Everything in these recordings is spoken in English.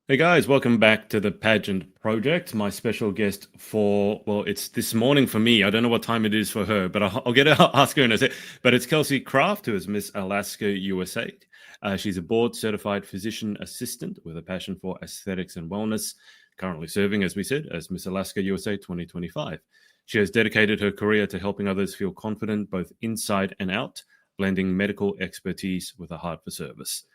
Hey guys, welcome back to the Pageant Project. My special guest it's this morning for me. I don't know what time it is for her, but I'll get her, ask her in a sec. But it's Kelsey Craft, who is Miss Alaska USA. She's a board certified physician assistant with a passion for aesthetics and wellness, currently serving, as we said, as Miss Alaska USA 2025. She has dedicated her career to helping others feel confident both inside and out, blending medical expertise with a heart for service.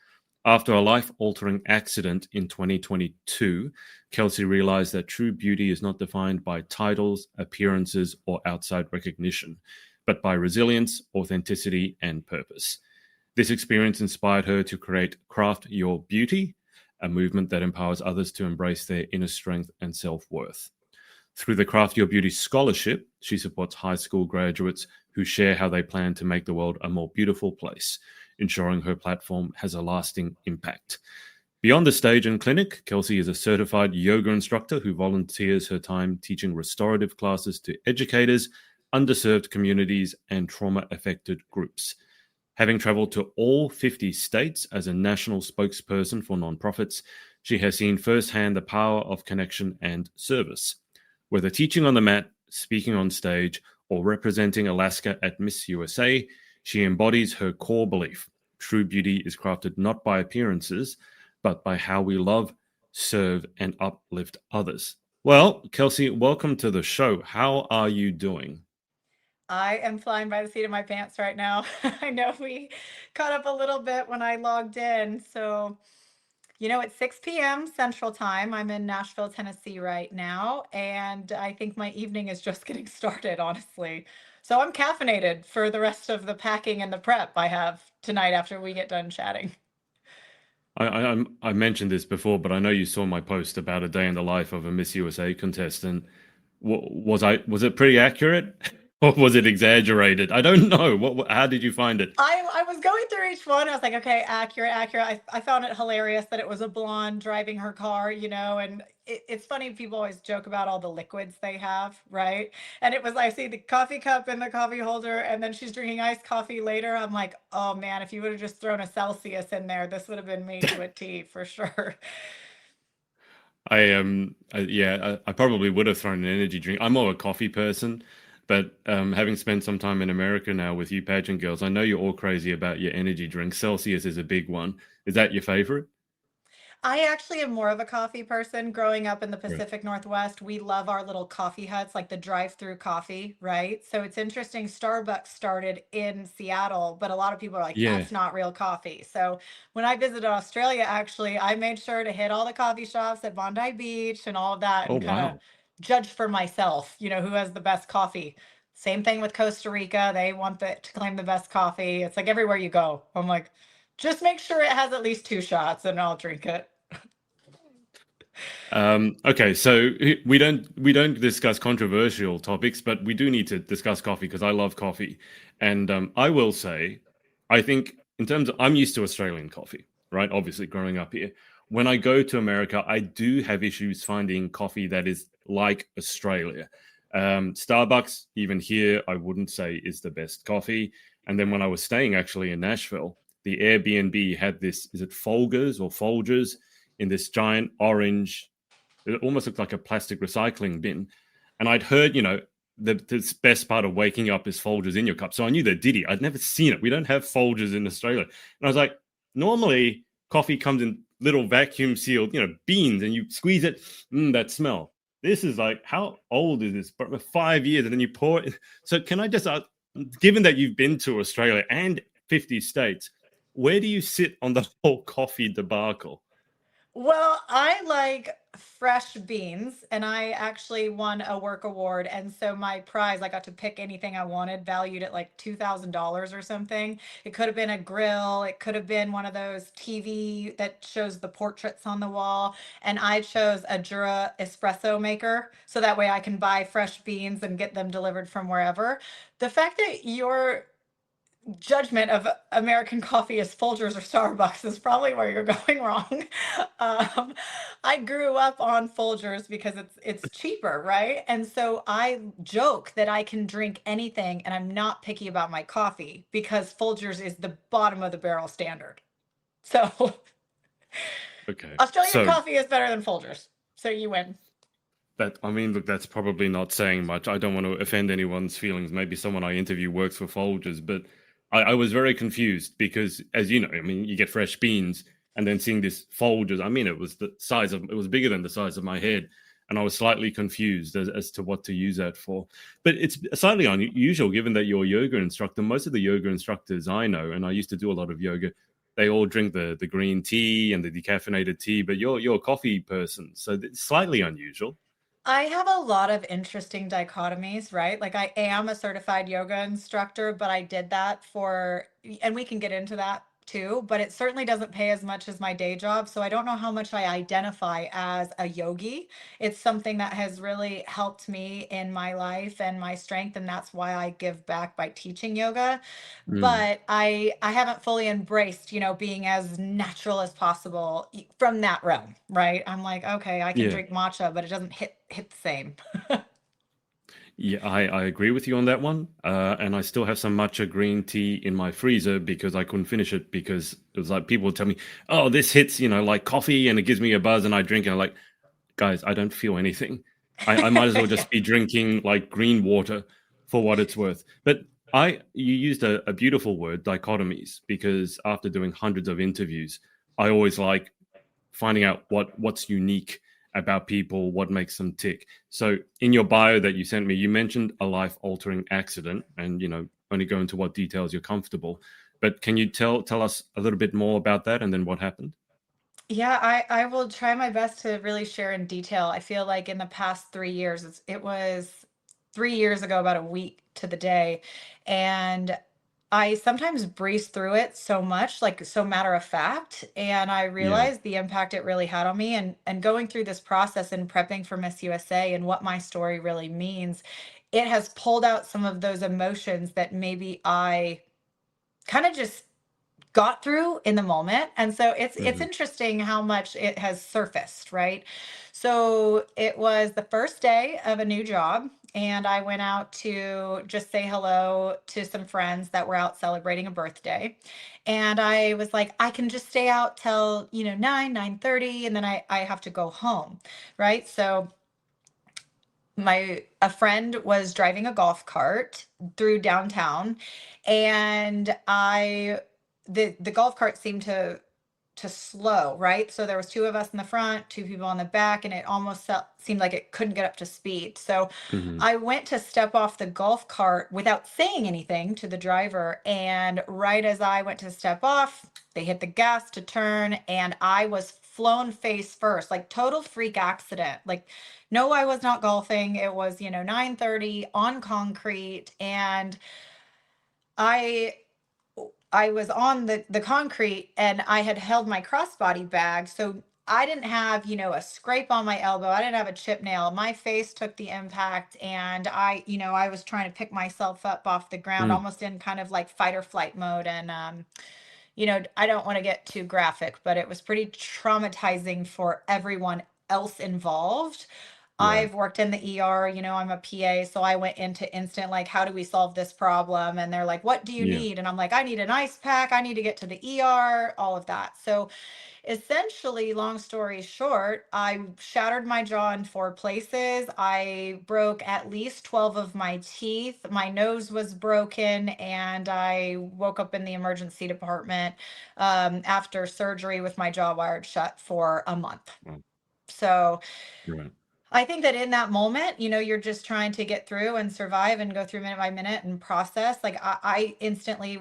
After a life altering accident in 2022, Kelsey realized that true beauty is not defined by titles, appearances, or outside recognition, but by resilience, authenticity, and purpose. This experience inspired her to create Craft Your Beauty, a movement that empowers others to embrace their inner strength and self worth. Through the Craft Your Beauty Scholarship, she supports high school graduates who share how they plan to make the world a more beautiful place, ensuring her platform has a lasting impact. Beyond the stage and clinic, Kelsey is a certified yoga instructor who volunteers her time teaching restorative classes to educators, underserved communities, and trauma affected groups. Having traveled to all 50 states as a national spokesperson for nonprofits, she has seen firsthand the power of connection and service. Whether teaching on the mat, speaking on stage, or representing Alaska at Miss USA, she embodies her core belief: true beauty is crafted not by appearances, but by how we love, serve, and uplift others. Well, Kelsey, welcome to the show. How are you doing? I am flying by the seat of my pants right now. I know we caught up a little bit when I logged in. It's 6 p.m. Central Time. I'm in Nashville, Tennessee right now, and I think my evening is just getting started, honestly. So I'm caffeinated for the rest of the packing and the prep I have tonight after we get done chatting. I mentioned this before, but I know you saw my post about a day in the life of a Miss USA contestant. Was it pretty accurate, or was it exaggerated? I don't know. How did you find it? I was going through each one. I was like, okay, accurate, accurate. I found it hilarious that it was a blonde driving her car, and it's funny. People always joke about all the liquids they have, right? And it was, I see the coffee cup and the coffee holder, and then she's drinking iced coffee later. I'm like, oh man, if you would have just thrown a Celsius in there, this would have been me to a T for sure. I probably would have thrown an energy drink. I'm more a coffee person, but having spent some time in America now with you pageant girls, I know you're all crazy about your energy drink. Celsius is a big one. Is that your favorite? I actually am more of a coffee person. Growing up in the Right. Pacific Northwest, we love our little coffee huts, like the drive-through coffee, right? So it's interesting. Starbucks started in Seattle, but a lot of people are like, Yeah. that's not real coffee. So when I visited Australia, actually, I made sure to hit all the coffee shops at Bondi Beach and all of that Oh and kind of wow. judge for myself, who has the best coffee. Same thing with Costa Rica. They want to claim the best coffee. It's like everywhere you go. I'm like, just make sure it has at least two shots and I'll drink it. Okay, so we don't discuss controversial topics, but we do need to discuss coffee because I love coffee, and I will say, I think in terms of I'm used to Australian coffee, right? Obviously, growing up here. When I go to America, I do have issues finding coffee that is like Australia. Starbucks, even here, I wouldn't say is the best coffee. And then when I was staying actually in Nashville, the Airbnb had this, is it Folgers or Folgers, in this giant orange, it almost looked like a plastic recycling bin. And I'd heard, the best part of waking up is Folgers in your cup. So I knew they're Diddy. I'd never seen it. We don't have Folgers in Australia. And I was like, normally coffee comes in little vacuum sealed, beans, and you squeeze it. That smell. This is like, how old is this? But 5 years, and then you pour it. So can I just ask, given that you've been to Australia and 50 states, where do you sit on the whole coffee debacle? Well, I like fresh beans, and I actually won a work award. And so my prize, I got to pick anything I wanted, valued at like $2,000 or something. It could have been a grill, it could have been one of those TV that shows the portraits on the wall. And I chose a Jura espresso maker so that way I can buy fresh beans and get them delivered from wherever. The fact that you're judgment of American coffee as Folgers or Starbucks is probably where you're going wrong. Um, I grew up on Folgers because it's cheaper, right? And so I joke that I can drink anything and I'm not picky about my coffee because Folgers is the bottom of the barrel standard. So Okay. Australian So coffee is better than Folgers. So you win. that, I mean, look, that's probably not saying much. I don't want to offend anyone's feelings. Maybe someone I interview works for Folgers, but I was very confused because, as you know, I mean, you get fresh beans and then seeing this Folgers, I mean, it was bigger than the size of my head. And I was slightly confused as to what to use that for. But it's slightly unusual given that you're a yoga instructor. Most of the yoga instructors I know, and I used to do a lot of yoga, they all drink the green tea and the decaffeinated tea, but you're a coffee person. So it's slightly unusual. I have a lot of interesting dichotomies, right? Like I am a certified yoga instructor, but I did that for, and we can get into that too, but it certainly doesn't pay as much as my day job. So I don't know how much I identify as a yogi. It's something that has really helped me in my life and my strength, and that's why I give back by teaching yoga. Mm, But I haven't fully embraced, being as natural as possible from that realm, right? I'm like, okay, I can yeah. drink matcha, but it doesn't hit the same. Yeah, I agree with you on that one. And I still have some matcha green tea in my freezer because I couldn't finish it because it was like people would tell me, oh, this hits, like coffee and it gives me a buzz and I drink it. I'm like, guys, I don't feel anything. I might as well Yeah. just be drinking like green water for what it's worth. But you used a beautiful word, dichotomies, because after doing hundreds of interviews, I always like finding out what's unique about people, what makes them tick. So in your bio that you sent me, you mentioned a life-altering accident, and only go into what details you're comfortable. But can you tell us a little bit more about that, and then what happened? Yeah, I will try my best to really share in detail. I feel like in the past 3 years, it was 3 years ago, about a week to the day. And I sometimes breeze through it so much, like so matter of fact. And I Yeah. realized the impact it really had on me. And going through this process and prepping for Miss USA and what my story really means, it has pulled out some of those emotions that maybe I kind of just got through in the moment. And so it's Hmm. interesting how much it has surfaced, right? So it was the first day of a new job, and I went out to just say hello to some friends that were out celebrating a birthday. And I was like, I can just stay out till 9:30, and then I have to go home, right? So my a friend was driving a golf cart through downtown, and the golf cart seemed to slow, right? So there was two of us in the front, two people on the back, and it almost seemed like it couldn't get up to speed. So Hmm. I went to step off the golf cart without saying anything to the driver, and right as I went to step off, they hit the gas to turn, and I was flown face first, like total freak accident. Like, no, I was not golfing. It was 9:30 on concrete, and I I was on the concrete, and I had held my crossbody bag. So I didn't have, a scrape on my elbow. I didn't have a chip nail. My face took the impact, and I was trying to pick myself up off the ground, Mm, almost in kind of like fight or flight mode. And I don't want to get too graphic, but it was pretty traumatizing for everyone else involved. right. I've worked in the ER, I'm a PA, so I went into instant, like, how do we solve this problem? And they're like, what do you Yeah. need? And I'm like, I need an ice pack. I need to get to the ER, all of that. So essentially, long story short, I shattered my jaw in 4 places. I broke at least 12 of my teeth. My nose was broken, and I woke up in the emergency department after surgery with my jaw wired shut for a month. Well, So right. I think that in that moment, you're just trying to get through and survive and go through minute by minute and process. Like I instantly it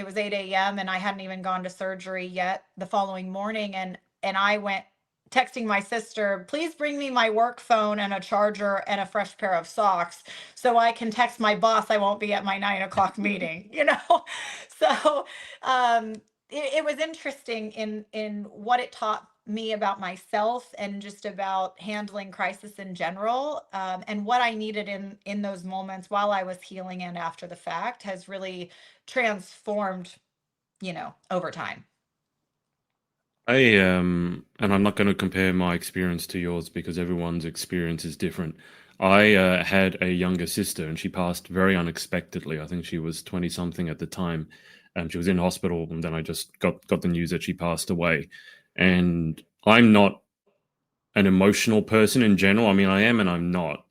was 8 a.m. and I hadn't even gone to surgery yet the following morning. And I went texting my sister, please bring me my work phone and a charger and a fresh pair of socks so I can text my boss I won't be at my 9 o'clock meeting. So um it was interesting in what it taught me about myself and just about handling crisis in general, and what I needed in those moments while I was healing and after the fact has really transformed, over time. And I'm not going to compare my experience to yours because everyone's experience is different. I had a younger sister and she passed very unexpectedly. I think she was 20 something at the time. She was in hospital and then I just got the news that she passed away. And I'm not an emotional person in general. I mean, I am and I'm not.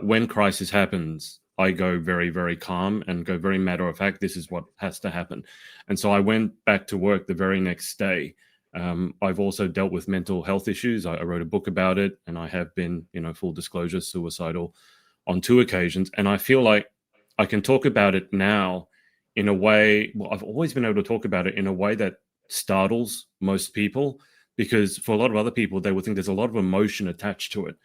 When crisis happens, I go very, very calm and go very matter of fact. This is what has to happen. And so I went back to work the very next day. I've also dealt with mental health issues. I wrote a book about it, and I have been, full disclosure, suicidal on 2 occasions. And I feel like I can talk about it now in a way, well, I've always been able to talk about it in a way that startles most people, because for a lot of other people, they would think there's a lot of emotion attached to it.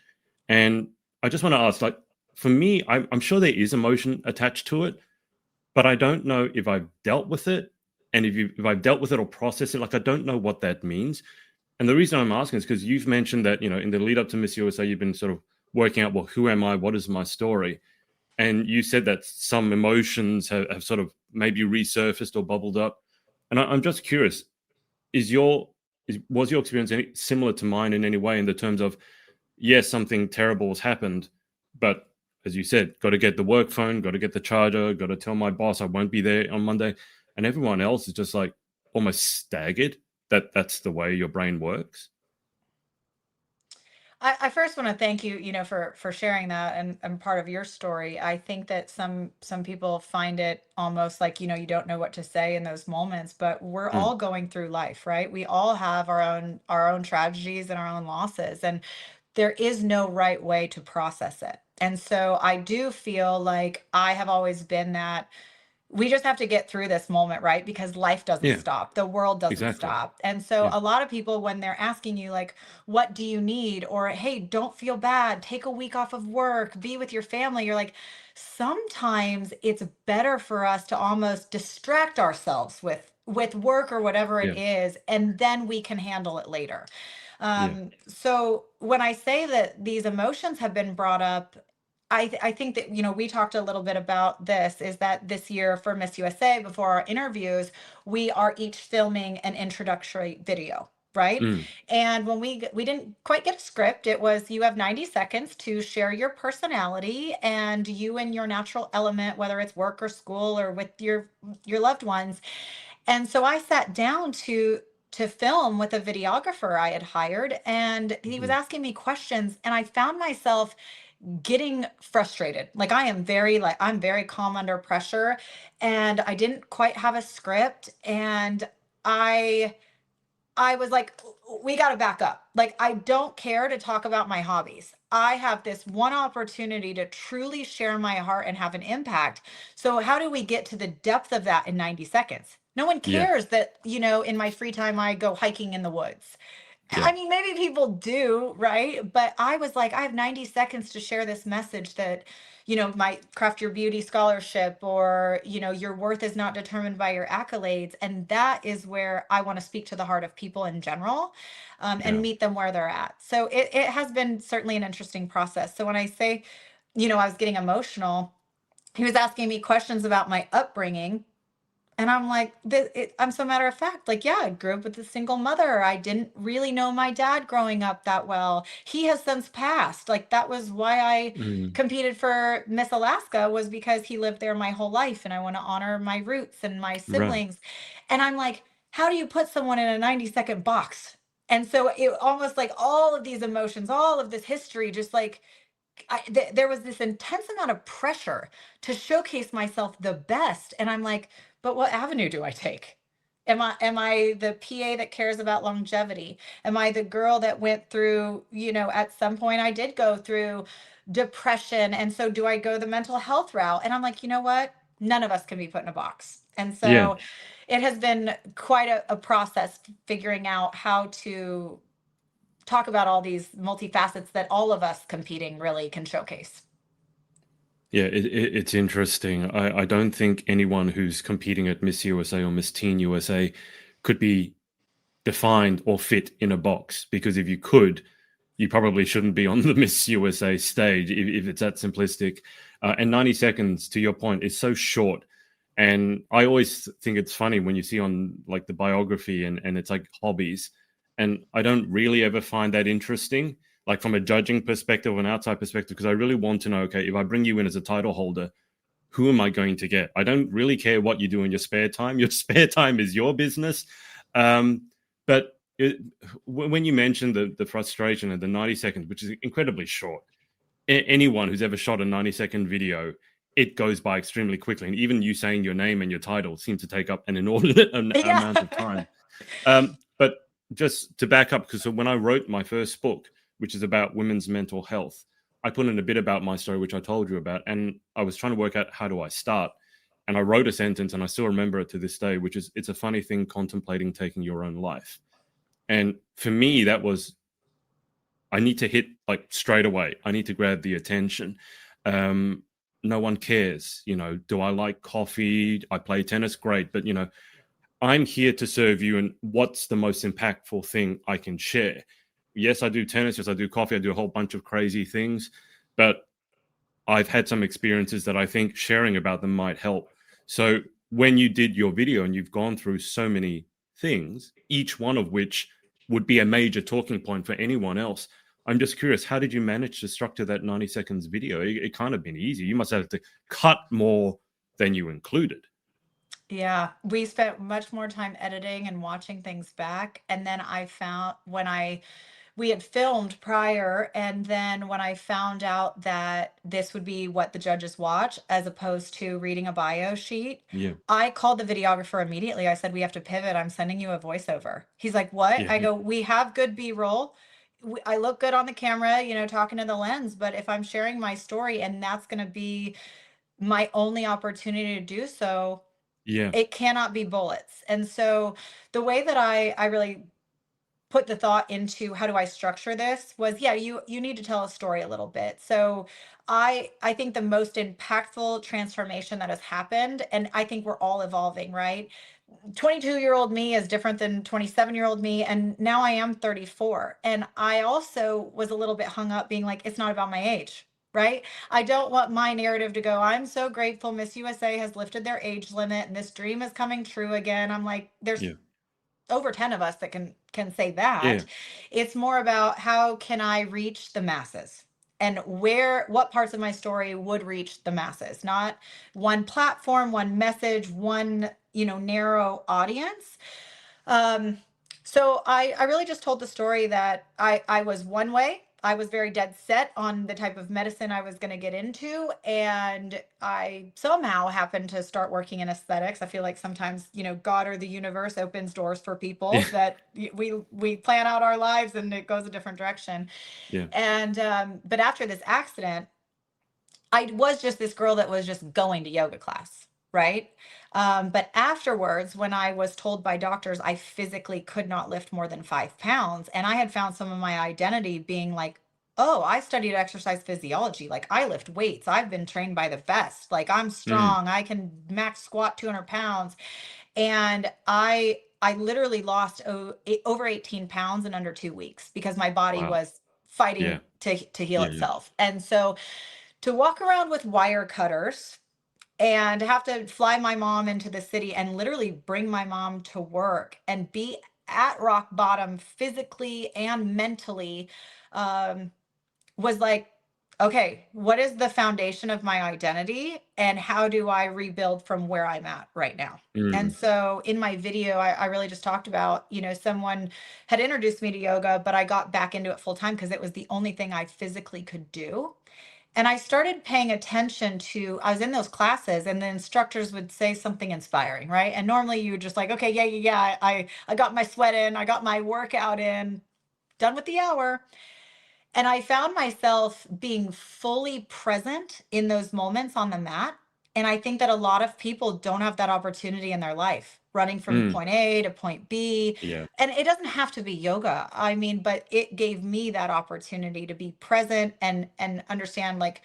And I just want to ask, like, for me, I'm sure there is emotion attached to it, but I don't know if I've dealt with it. And if I've dealt with it or processed it, like, I don't know what that means. And the reason I'm asking is because you've mentioned that, in the lead up to Miss USA, you've been sort of working out, well, who am I? What is my story? And you said that some emotions have sort of maybe resurfaced or bubbled up. And I'm just curious, was your experience similar to mine in any way, in the terms of, yes, something terrible has happened, but as you said, got to get the work phone, got to get the charger, got to tell my boss I won't be there on Monday. And everyone else is just like almost staggered that that's the way your brain works. I first want to thank you, for sharing that and part of your story. I think that some people find it almost like, you don't know what to say in those moments, but we're Mm, all going through life, right? We all have our own tragedies and our own losses, and there is no right way to process it. And so I do feel like I have always been that we just have to get through this moment, right? Because life doesn't yeah, stop. The world doesn't exactly. stop. And so Yeah, a lot of people, when they're asking you, like, what do you need? Or, hey, don't feel bad. Take a week off of work, be with your family. You're like, sometimes it's better for us to almost distract ourselves with work or whatever it yeah, is, and then we can handle it later. yeah. So when I say that these emotions have been brought up, I think that, we talked a little bit about this, is that this year for Miss USA, before our interviews, we are each filming an introductory video, right? Mm, And when we didn't quite get a script, it was, you have 90 seconds to share your personality and you and your natural element, whether it's work or school or with your loved ones. And so I sat down to film with a videographer I had hired, and he was mhm, asking me questions, and I found myself getting frustrated. Like, I'm very calm under pressure, and I didn't quite have a script, and I was like, we got to back up. Like, I don't care to talk about my hobbies. I have this one opportunity to truly share my heart and have an impact. So, how do we get to the depth of that in 90 seconds? No one yeah, cares that, in my free time, I go hiking in the woods. yeah, I mean, maybe people do, right? But I was like, I have 90 seconds to share this message that, my Craft Your Beauty scholarship, or, your worth is not determined by your accolades. And that is where I want to speak to the heart of people in general, and yeah. meet them where they're at. So it has been certainly an interesting process. So when I say, I was getting emotional, he was asking me questions about my upbringing, and I'm like, I'm so matter of fact. Like, yeah, I grew up with a single mother. I didn't really know my dad growing up that well. He has since passed. Like, that was why I Mm, competed for Miss Alaska, was because he lived there my whole life, and I want to honor my roots and my right. siblings. And I'm like, how do you put someone in a 90-second box? And so it almost like all of these emotions, all of this history, just like there was this intense amount of pressure to showcase myself the best, and I'm like, but what avenue do I take? Am I the PA that cares about longevity? Am I the girl that went through, at some point I did go through depression, and so do I go the mental health route? And I'm like, you know what, none of us can be put in a box. And Yeah. so it has been quite a process figuring out how to talk about all these multifacets that all of us competing really can showcase. Yeah, it's interesting. I don't think anyone who's competing at Miss USA or Miss Teen USA could be defined or fit in a box, because if you could, you probably shouldn't be on the Miss USA stage if it's that simplistic. And 90 seconds, to your point, is so short. And I always think it's funny when you see on like the biography and it's like hobbies. And I don't really ever find that interesting, like from a judging perspective or an outside perspective, because I really want to know, okay, if I bring you in as a title holder, who am I going to get? I don't really care what you do in your spare time. Your spare time is your business. Um, but it, when you mentioned the frustration of the 90 seconds, which is incredibly short, anyone who's ever shot a 90-second video, it goes by extremely quickly. And even you saying your name and your title seem to take up an inordinate Yeah. amount of time. But just to back up, because when I wrote my first book, which is about women's mental health, I put in a bit about my story, which I told you about, and I was trying to work out how do I start. And I wrote a sentence, and I still remember it to this day, which is, "It's a funny thing contemplating taking your own life." And for me, that was, I need to hit like straight away. I need to grab the attention. Um, no one cares. Do I like coffee? I play tennis, great. But I'm here to serve you, and what's the most impactful thing I can share? Yes, I do tennis. Yes, I do coffee. I do a whole bunch of crazy things, but I've had some experiences that I think sharing about them might help. So when you did your video and you've gone through so many things, each one of which would be a major talking point for anyone else, I'm just curious, how did you manage to structure that 90 seconds video? It can't have been easy. You must have to cut more than you included. Yeah, we spent much more time editing and watching things back. And then I found when we had filmed prior, and then when I found out that this would be what the judges watch as opposed to reading a bio sheet, Yeah. I called the videographer immediately. I said, "We have to pivot. I'm sending you a voiceover." He's like, "What?" Yeah. I Yeah. go, "We have good B-roll. I look good on the camera, talking to the lens, but if I'm sharing my story and that's going to be my only opportunity to do so, Yeah. it cannot be bullets." And so the way that I really put the thought into how do I structure this was, yeah, you need to tell a story a little bit. So I think the most impactful transformation that has happened, and I think we're all evolving, right? 22-year-old me is different than 27-year-old me, and now I am 34. And I also was a little bit hung up being like, it's not about my age. Right. I don't want my narrative to go, I'm so grateful Miss USA has lifted their age limit and this dream is coming true again. I'm like, there's Yeah. over 10 of us that can say Yeah. that. It's more about how can I reach the masses, and what parts of my story would reach the masses, not one platform, one message, one, narrow audience. um, so I really just told the story that I was one way. I was very dead set on the type of medicine I was going to get into. And I somehow happened to start working in aesthetics. I feel like sometimes, God or the universe opens doors for Yeah. people that we plan out our lives and it goes a different direction. Yeah. And, but after this accident, I was just this girl that was just going to yoga class, right? But afterwards, when I was told by doctors I physically could not lift more than 5 pounds, and I had found some of my identity being like, oh, I studied exercise physiology. Like, I lift weights. I've been trained by the best. Like, I'm Mm. strong. I can max squat 200 pounds. And I literally lost over 18 pounds in under 2 weeks because my body Wow. was Yeah. fighting to heal Yeah. Yeah. itself. And so to walk around with wire cutters and have to fly my mom into the city and literally bring my mom to work and be at rock bottom physically and mentally, um, was like, okay, what is the foundation of my identity and how do I rebuild from where I'm at right now? And Mm. so in my video, I really just talked about, someone had introduced me to yoga, but I got back into it full time because it was the only thing I physically could do. And I started paying attention to, I was in those classes and the instructors would say something inspiring, right? And normally you would just like, okay, yeah, yeah, yeah. I got my sweat in, I got my workout in, done with the hour. And I found myself being fully present in those moments on the mat. And I think that a lot of people don't have that opportunity in their life, running from Mm. point A to point B. Yeah. And it doesn't have to be yoga. I mean, but it gave me that opportunity to be present and understand, like,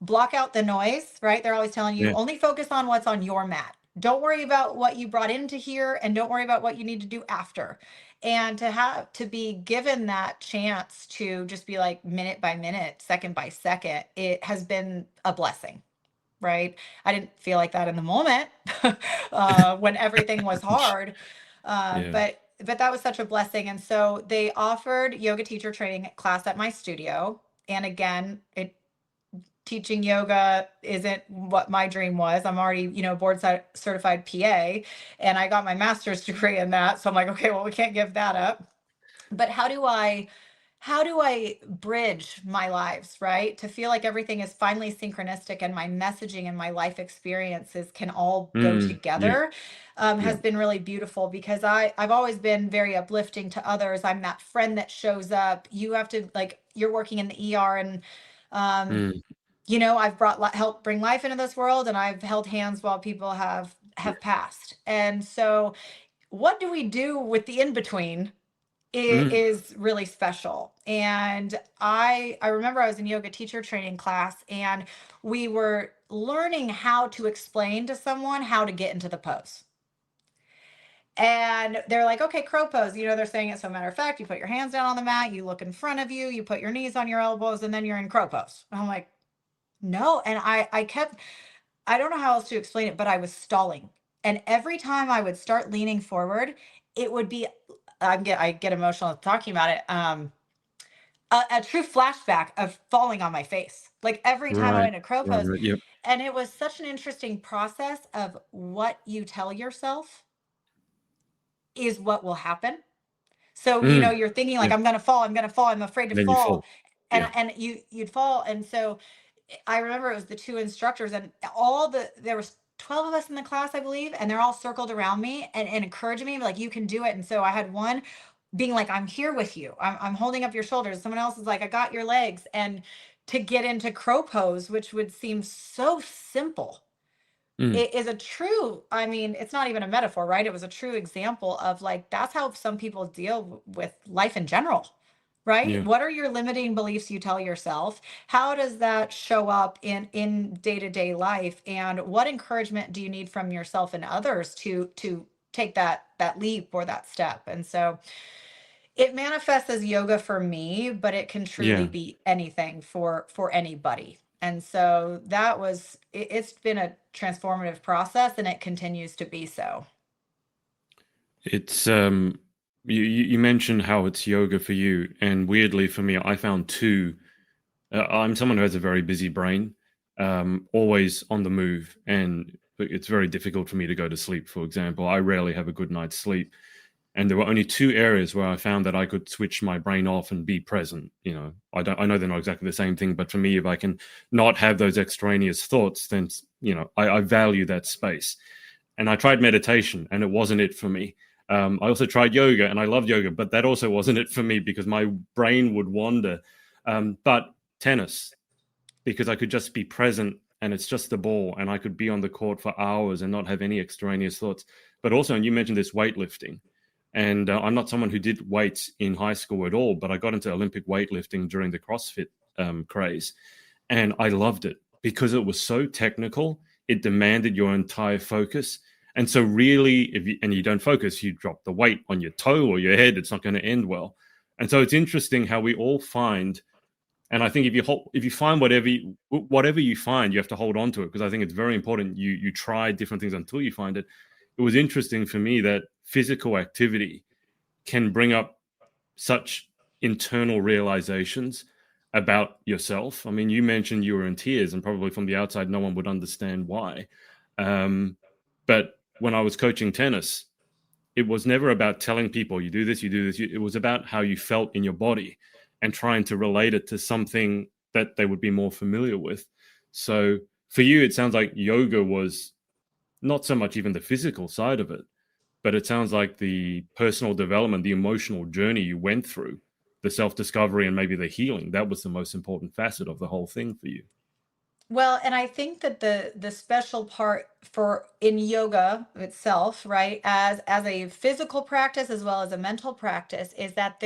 block out the noise, right? They're always telling you Yeah. only focus on what's on your mat. Don't worry about what you brought into here and don't worry about what you need to do after. And to be given that chance to just be like minute by minute, second by second, it has been a blessing, right? I didn't feel like that in the moment when everything was hard. Yeah. But that was such a blessing. And so they offered yoga teacher training class at my studio. And again, teaching yoga isn't what my dream was. I'm already, board certified PA, and I got my master's degree in that. So I'm like, okay, well, we can't give that up. But how do I bridge my lives, right? To feel like everything is finally synchronistic and my messaging and my life experiences can all go Yeah. together, Yeah. has been really beautiful because I've always been very uplifting to others. I'm that friend that shows up. You have to, like, you're working in the ER, and um, Mm. I've brought help bring life into this world, and I've held hands while people Yeah. have passed. And so, what do we do with the in between? It Mm. is really special. And I remember I was in yoga teacher training class, and we were learning how to explain to someone how to get into the pose. And they're like, okay, crow pose. They're saying it so matter of fact, you put your hands down on the mat, you look in front of you, you put your knees on your elbows, and then you're in crow pose. And I'm like, no. And I kept, I don't know how else to explain it, but I was stalling. And every time I would start leaning forward, it would be, I get emotional talking about it. A true flashback of falling on my face. Like every time I Right. went to crow Right. pose. Right. Yep. And it was such an interesting process of what you tell yourself is what will happen. So, Mm. you're thinking like, Yeah. I'm gonna fall, I'm gonna fall, I'm afraid to Then you fall. fall. Yeah. And you'd fall. And so I remember it was the two instructors, and there was 12 of us in the class, I believe, and they're all circled around me and encouraging me, like, you can do it. And so I had one being like, I'm here with you. I'm holding up your shoulders. Someone else is like, I got your legs. And to get into crow pose, which would seem so simple, Mm. it is a true, I mean, it's not even a metaphor, right? It was a true example of, like, that's how some people deal with life in general, right? Yeah. What are your limiting beliefs you tell yourself? How does that show up in day-to-day life? And what encouragement do you need from yourself and others to take that leap or that step? And so it manifests as yoga for me, but it can truly Yeah. be anything for anybody. And so it's been a transformative process, and it continues to be so. It's you mentioned how it's yoga for you, and weirdly for me, I found two. I'm someone who has a very busy brain, always on the move, and it's very difficult for me to go to sleep. For example, I rarely have a good night's sleep, and there were only two areas where I found that I could switch my brain off and be present. I know they're not exactly the same thing, but for me, if I can not have those extraneous thoughts, then I value that space. And I tried meditation, and it wasn't it for me. I also tried yoga, and I loved yoga, but that also wasn't it for me because my brain would wander. But tennis, because I could just be present, and it's just the ball, and I could be on the court for hours and not have any extraneous thoughts. But also, and you mentioned this weightlifting, and I'm not someone who did weights in high school at all, but I got into Olympic weightlifting during the CrossFit craze, and I loved it because it was so technical. It demanded your entire focus. And so really, if you don't focus, you drop the weight on your toe or your head, it's not going to end well. And so it's interesting how we all find, and I think if you find whatever you find, you have to hold on to it, because I think it's very important you try different things until you find it. It was interesting for me that physical activity can bring up such internal realizations about yourself. I mean, you mentioned you were in tears, and probably from the outside, no one would understand why. But when I was coaching tennis, it was never about telling people you do this, you do this. It was about how you felt in your body and trying to relate it to something that they would be more familiar with. So for you, it sounds like yoga was not so much even the physical side of it, but it sounds like the personal development, the emotional journey you went through, the self-discovery, and maybe the healing, that was the most important facet of the whole thing for you. Well, and I think that the special part for in yoga itself, right, as a physical practice as well as a mental practice, is that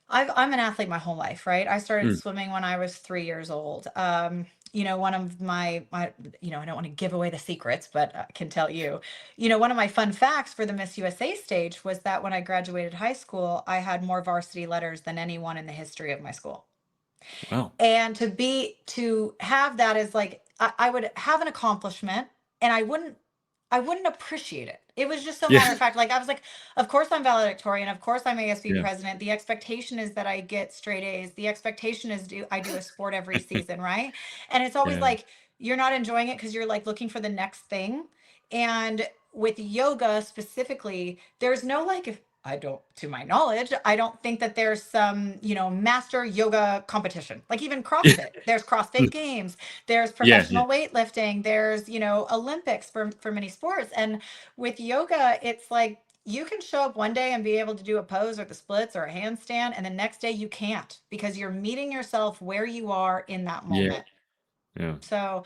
I'm an athlete my whole life, right? I started Mm. swimming when I was 3 years old. One of my, I don't want to give away the secrets, but I can tell you, one of my fun facts for the Miss USA stage was that when I graduated high school, I had more varsity letters than anyone in the history of my school. Wow. And to have that as, like, I would have an accomplishment, and I wouldn't appreciate it. It was just so Yeah. matter of fact. Like, I was like, of course I'm valedictorian, of course I'm ASB Yeah. president. The expectation is that I get straight A's. The expectation is I do a sport every season, right? And it's always Yeah. like you're not enjoying it because you're like looking for the next thing. And with yoga specifically, there's no like I don't, to my knowledge, I don't think that there's some, master yoga competition. Like even CrossFit, there's CrossFit games, there's Yeah, yeah, professional weightlifting, there's, Olympics for many sports. And with yoga, it's like you can show up one day and be able to do a pose or the splits or a handstand, and the next day you can't because you're meeting yourself where you are in that yeah, moment. yeah, So,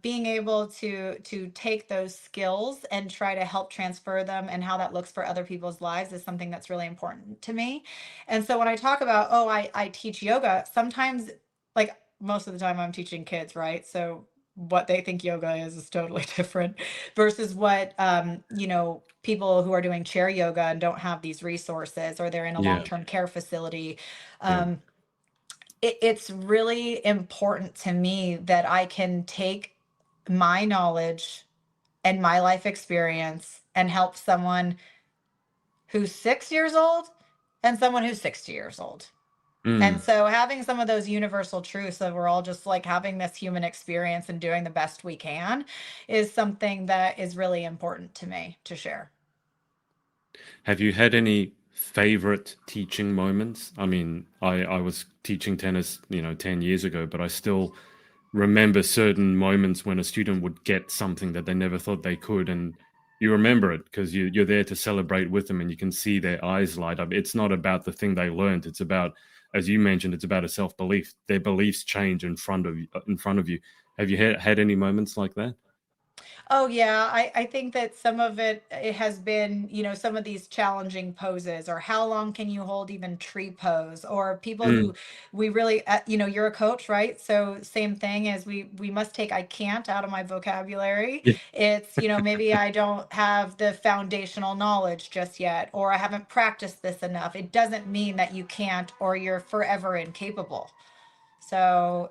being able to take those skills and try to help transfer them and how that looks for other people's lives is something that's really important to me. And so when I talk about, oh, I teach yoga, sometimes, like most of the time, I'm teaching kids, right? So what they think yoga is totally different versus what people who are doing chair yoga and don't have these resources, or they're in a yeah, long-term care facility. yeah. Um, it's really important to me that I can take my knowledge and my life experience and help someone who's 6 years old and someone who's 60 years old. And Mm. so having some of those universal truths that we're all just like having this human experience and doing the best we can is something that is really important to me to share. Have you had any favorite teaching moments? I mean, I was teaching tennis, 10 years ago, but I still remember certain moments when a student would get something that they never thought they could. And you remember it because you're there to celebrate with them and you can see their eyes light up. It's not about the thing they learned. It's about, as you mentioned, it's about a self-belief. Their beliefs change in front of you. Have you had any moments like that? Oh yeah, I think that some of it has been, some of these challenging poses, or how long can you hold even tree pose, or people Mm. who we really, you're a coach, right? So same thing as we must take I can't out of my vocabulary. Yeah. It's, maybe I don't have the foundational knowledge just yet, or I haven't practiced this enough. It doesn't mean that you can't or you're forever incapable. So,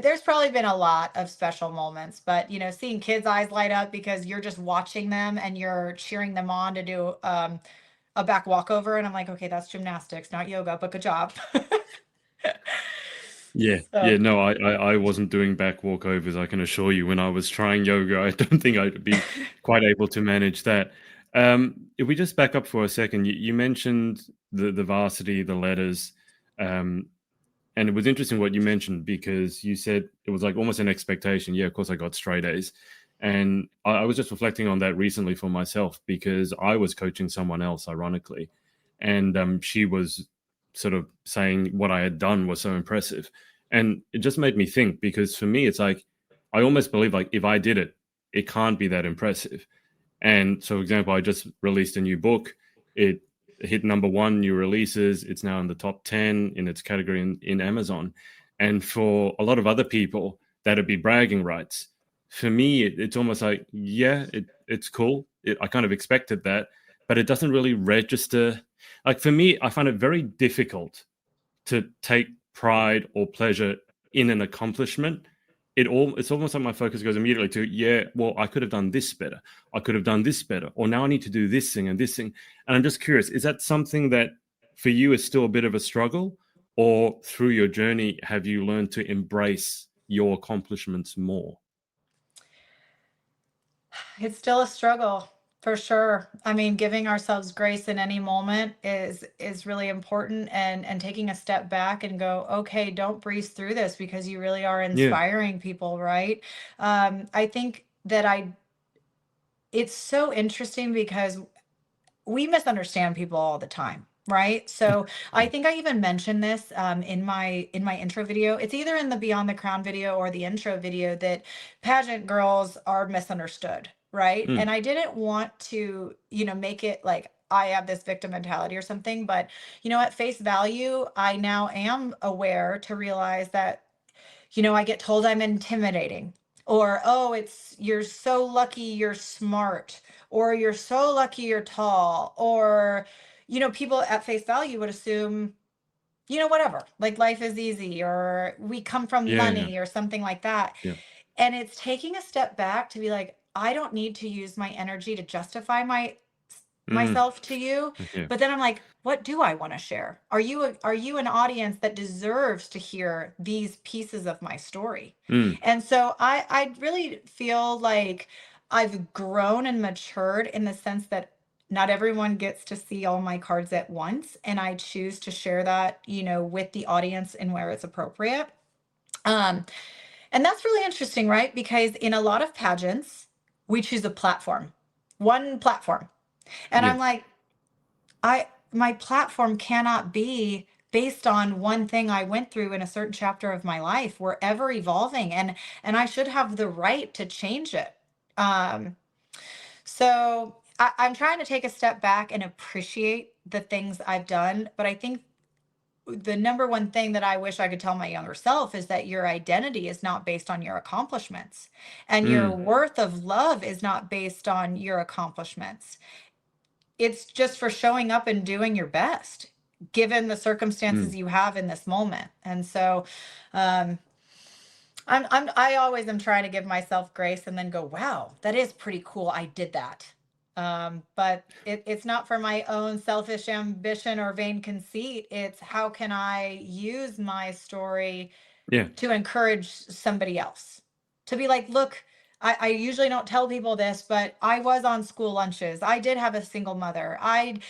there's probably been a lot of special moments, but seeing kids' eyes light up because you're just watching them and you're cheering them on to do a back walkover, and I'm like, okay, that's gymnastics, not yoga, but good job. Yeah, yeah, So, no, I wasn't doing back walkovers. I can assure you, when I was trying yoga, I don't think I'd be quite able to manage that. If we just back up for a second, you mentioned the varsity, the letters, um, and it was interesting what you mentioned because you said it was like almost an expectation. Yeah, of course I got straight A's, and I was just reflecting on that recently for myself because I was coaching someone else, ironically, and she was sort of saying what I had done was so impressive. And it just made me think because for me, it's like I almost believe like if I did it, it can't be that impressive. And so, for example, I just released a new book. It hit number one new releases. It's now in the top 10 in its category in Amazon. And for a lot of other people, that'd be bragging rights. For me, it's almost like, yeah, it's cool. I kind of expected that, but it doesn't really register. Like for me, I find it very difficult to take pride or pleasure in an accomplishment. It's almost like my focus goes immediately to, yeah, well, I could have done this better. I could have done this better. Or now I need to do this thing and this thing. And I'm just curious, is that something that for you is still a bit of a struggle? Or through your journey, have you learned to embrace your accomplishments more? it's still a struggle for sure. I mean, giving ourselves grace in any moment is really important, and taking a step back and go, okay, don't breeze through this because you really are Yeah. inspiring people, right? I think that I it's so interesting because we misunderstand people all the time, right? So I Yeah. think I even mentioned this in my intro video. It's either in the Beyond the Crown video or the intro video that pageant girls are misunderstood, right? Mm. And I didn't want to, make it like I have this victim mentality or something, but at face value, I now am aware to realize that I get told I'm intimidating, or, oh, it's you're so lucky you're smart, or you're so lucky you're tall, or, people at face value would assume, whatever, like life is easy, or we come from Yeah. Yeah. money, or something like that. Yeah. And it's taking a step back to be like, I don't need to use my energy to justify Mm. myself to you. Yeah. But then I'm like, what do I want to share? Are you an audience that deserves to hear these pieces of my story? Mm. And so I really feel like I've grown and matured in the sense that not everyone gets to see all my cards at once, and I choose to share that, with the audience and where it's appropriate. Um, and that's really interesting, right? Because in a lot of pageants, we choose a platform, one platform. And Yeah. I'm like, my platform cannot be based on one thing I went through in a certain chapter of my life. We're ever evolving, and I should have the right to change it. Um, so I'm trying to take a step back and appreciate the things I've done. But I think the number one thing that I wish I could tell my younger self is that your identity is not based on your accomplishments, and your Mm, worth of love is not based on your accomplishments. It's just for showing up and doing your best given the circumstances mm, you have in this moment. And so, um, I always am trying to give myself grace and then go, wow, that is pretty cool. I did that. But it's not for my own selfish ambition or vain conceit. It's how can I use my story yeah. to encourage somebody else to be like, look, I usually don't tell people this, but I was on school lunches. I did have a single mother. I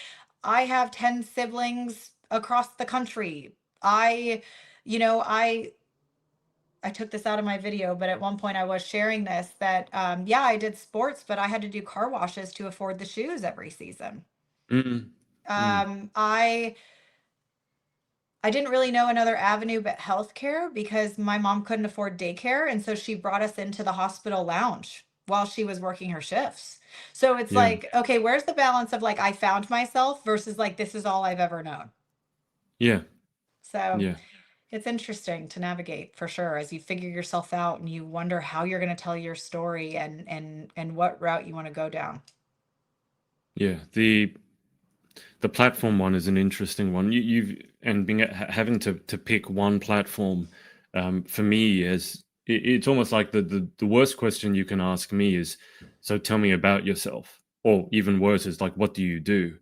have 10 siblings across the country. I, you know, I took this out of my video, but at one point I was sharing this that, yeah, I did sports, but I had to do car washes to afford the shoes every season. Mm, mm, Um, I I didn't really know another avenue but healthcare because my mom couldn't afford daycare, and so she brought us into the hospital lounge while she was working her shifts. So it's yeah. like, okay, where's the balance of like I found myself versus like this is all I've ever known. Yeah. So Yeah. it's interesting to navigate for sure as you figure yourself out and you wonder how you're going to tell your story and what route you want to go down. Yeah. The platform one is an interesting one. You've and being having to pick one platform, for me is it's almost like the worst question you can ask me is, so tell me about yourself, or even worse is like, what do you do?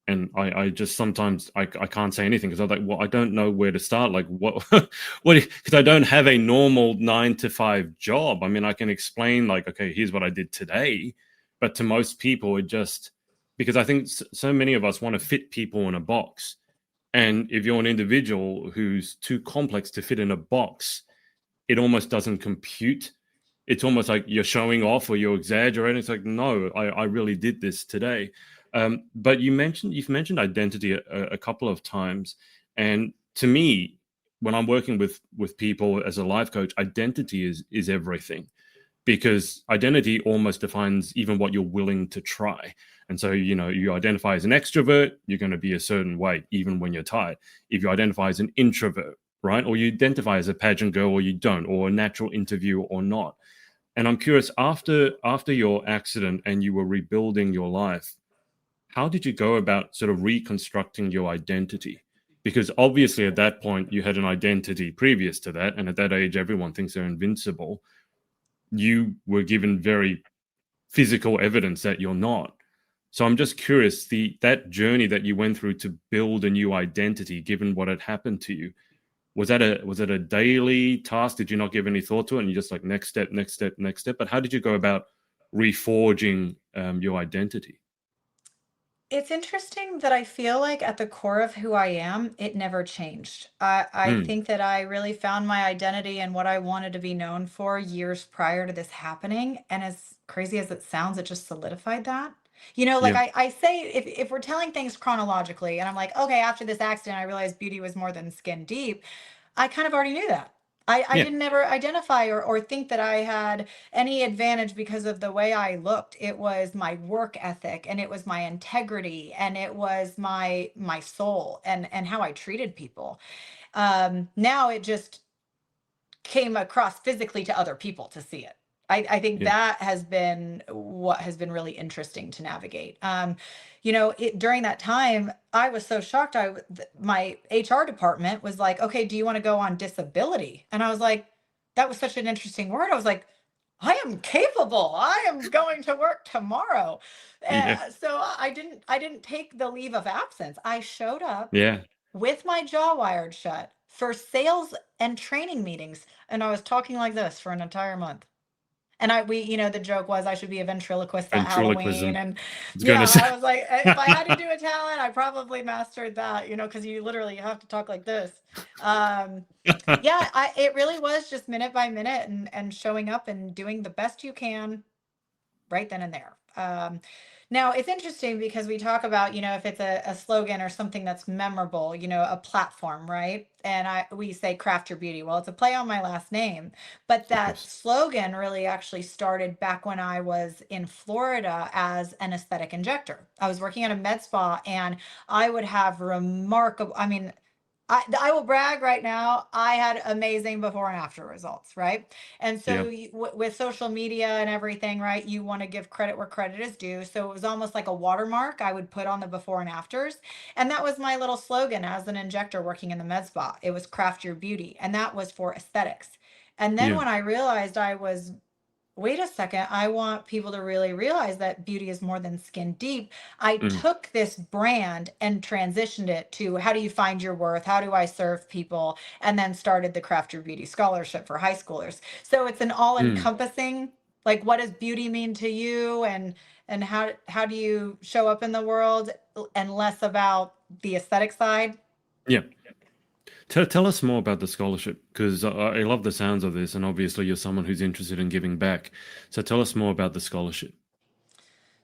And I just sometimes I can't say anything because I'm like, well, I don't know where to start. Like, what, what? Because I don't have a normal 9 to 5 job. I mean, I can explain like, okay, here's what I did today, but to most people, it just because I think so many of us want to fit people in a box, and if you're an individual who's too complex to fit in a box, it almost doesn't compute. It's almost like you're showing off or you're exaggerating. It's like, no, I really did this today. But you've mentioned identity a couple of times, and to me, when I'm working with people as a life coach, identity is everything because identity almost defines even what you're willing to try. And so, you identify as an extrovert, you're going to be a certain way, even when you're tired. If you identify as an introvert, right, or you identify as a pageant girl or you don't, or a natural interviewer or not. And I'm curious, after your accident and you were rebuilding your life, how did you go about sort of reconstructing your identity? Because obviously at that point you had an identity previous to that, and at that age everyone thinks they're invincible. You were given very physical evidence that you're not. So I'm just curious, the that journey that you went through to build a new identity, given what had happened to you, was it a daily task? Did you not give any thought to it, and you just like next step, next step, next step? But how did you go about reforging your identity? It's interesting that I feel like at the core of who I am, it never changed. I Mm, think that I really found my identity and what I wanted to be known for years prior to this happening. And as crazy as it sounds, it just solidified that. Like yeah, I say, if we're telling things chronologically, and I'm like, okay, after this accident, I realized beauty was more than skin deep. I kind of already knew that. I yeah, didn't ever identify or think that I had any advantage because of the way I looked. It was my work ethic and it was my integrity and it was my soul and how I treated people. Now it just came across physically to other people to see it. I think yeah, that has been what has been really interesting to navigate. During that time, I was so shocked. My HR department was like, "Okay, do you want to go on disability?" And I was like, "That was such an interesting word." I was like, "I am capable. I am going to work tomorrow." yeah, So I didn't take the leave of absence. I showed up yeah, with my jaw wired shut for sales and training meetings. And I was talking like this for an entire month. And the joke was I should be a ventriloquist at Halloween. Ventriloquism. And I was yeah, gonna say. I was like, if I had to do a talent, I probably mastered that, because you literally have to talk like this. Um, yeah, it really was just minute by minute and showing up and doing the best you can right then and there. Now it's interesting because we talk about, if it's a slogan or something that's memorable, a platform, right? And we say craft your beauty. Well, it's a play on my last name, but Of that course. slogan really actually started back when I was in Florida as an aesthetic injector. I was working at a med spa and I would have remarkable, I mean, I will brag right now. I had amazing before and after results, right? And Yeah. so with social media and everything, right, you want to give credit where credit is due. So it was almost like a watermark I would put on the before and afters. And that was my little slogan as an injector working in the med spa. It was craft your beauty. And that was for aesthetics. And then Yeah. when I realized I was wait a second, I want people to really realize that beauty is more than skin deep. I Mm. took this brand and transitioned it to how do you find your worth? How do I serve people? And then started the Craft Your Beauty Scholarship for high schoolers. So it's an all Mm. encompassing, like what does beauty mean to you and how do you show up in the world and less about the aesthetic side. Yeah. Tell us more about the scholarship because I love the sounds of this, and obviously you're someone who's interested in giving back. So tell us more about the scholarship.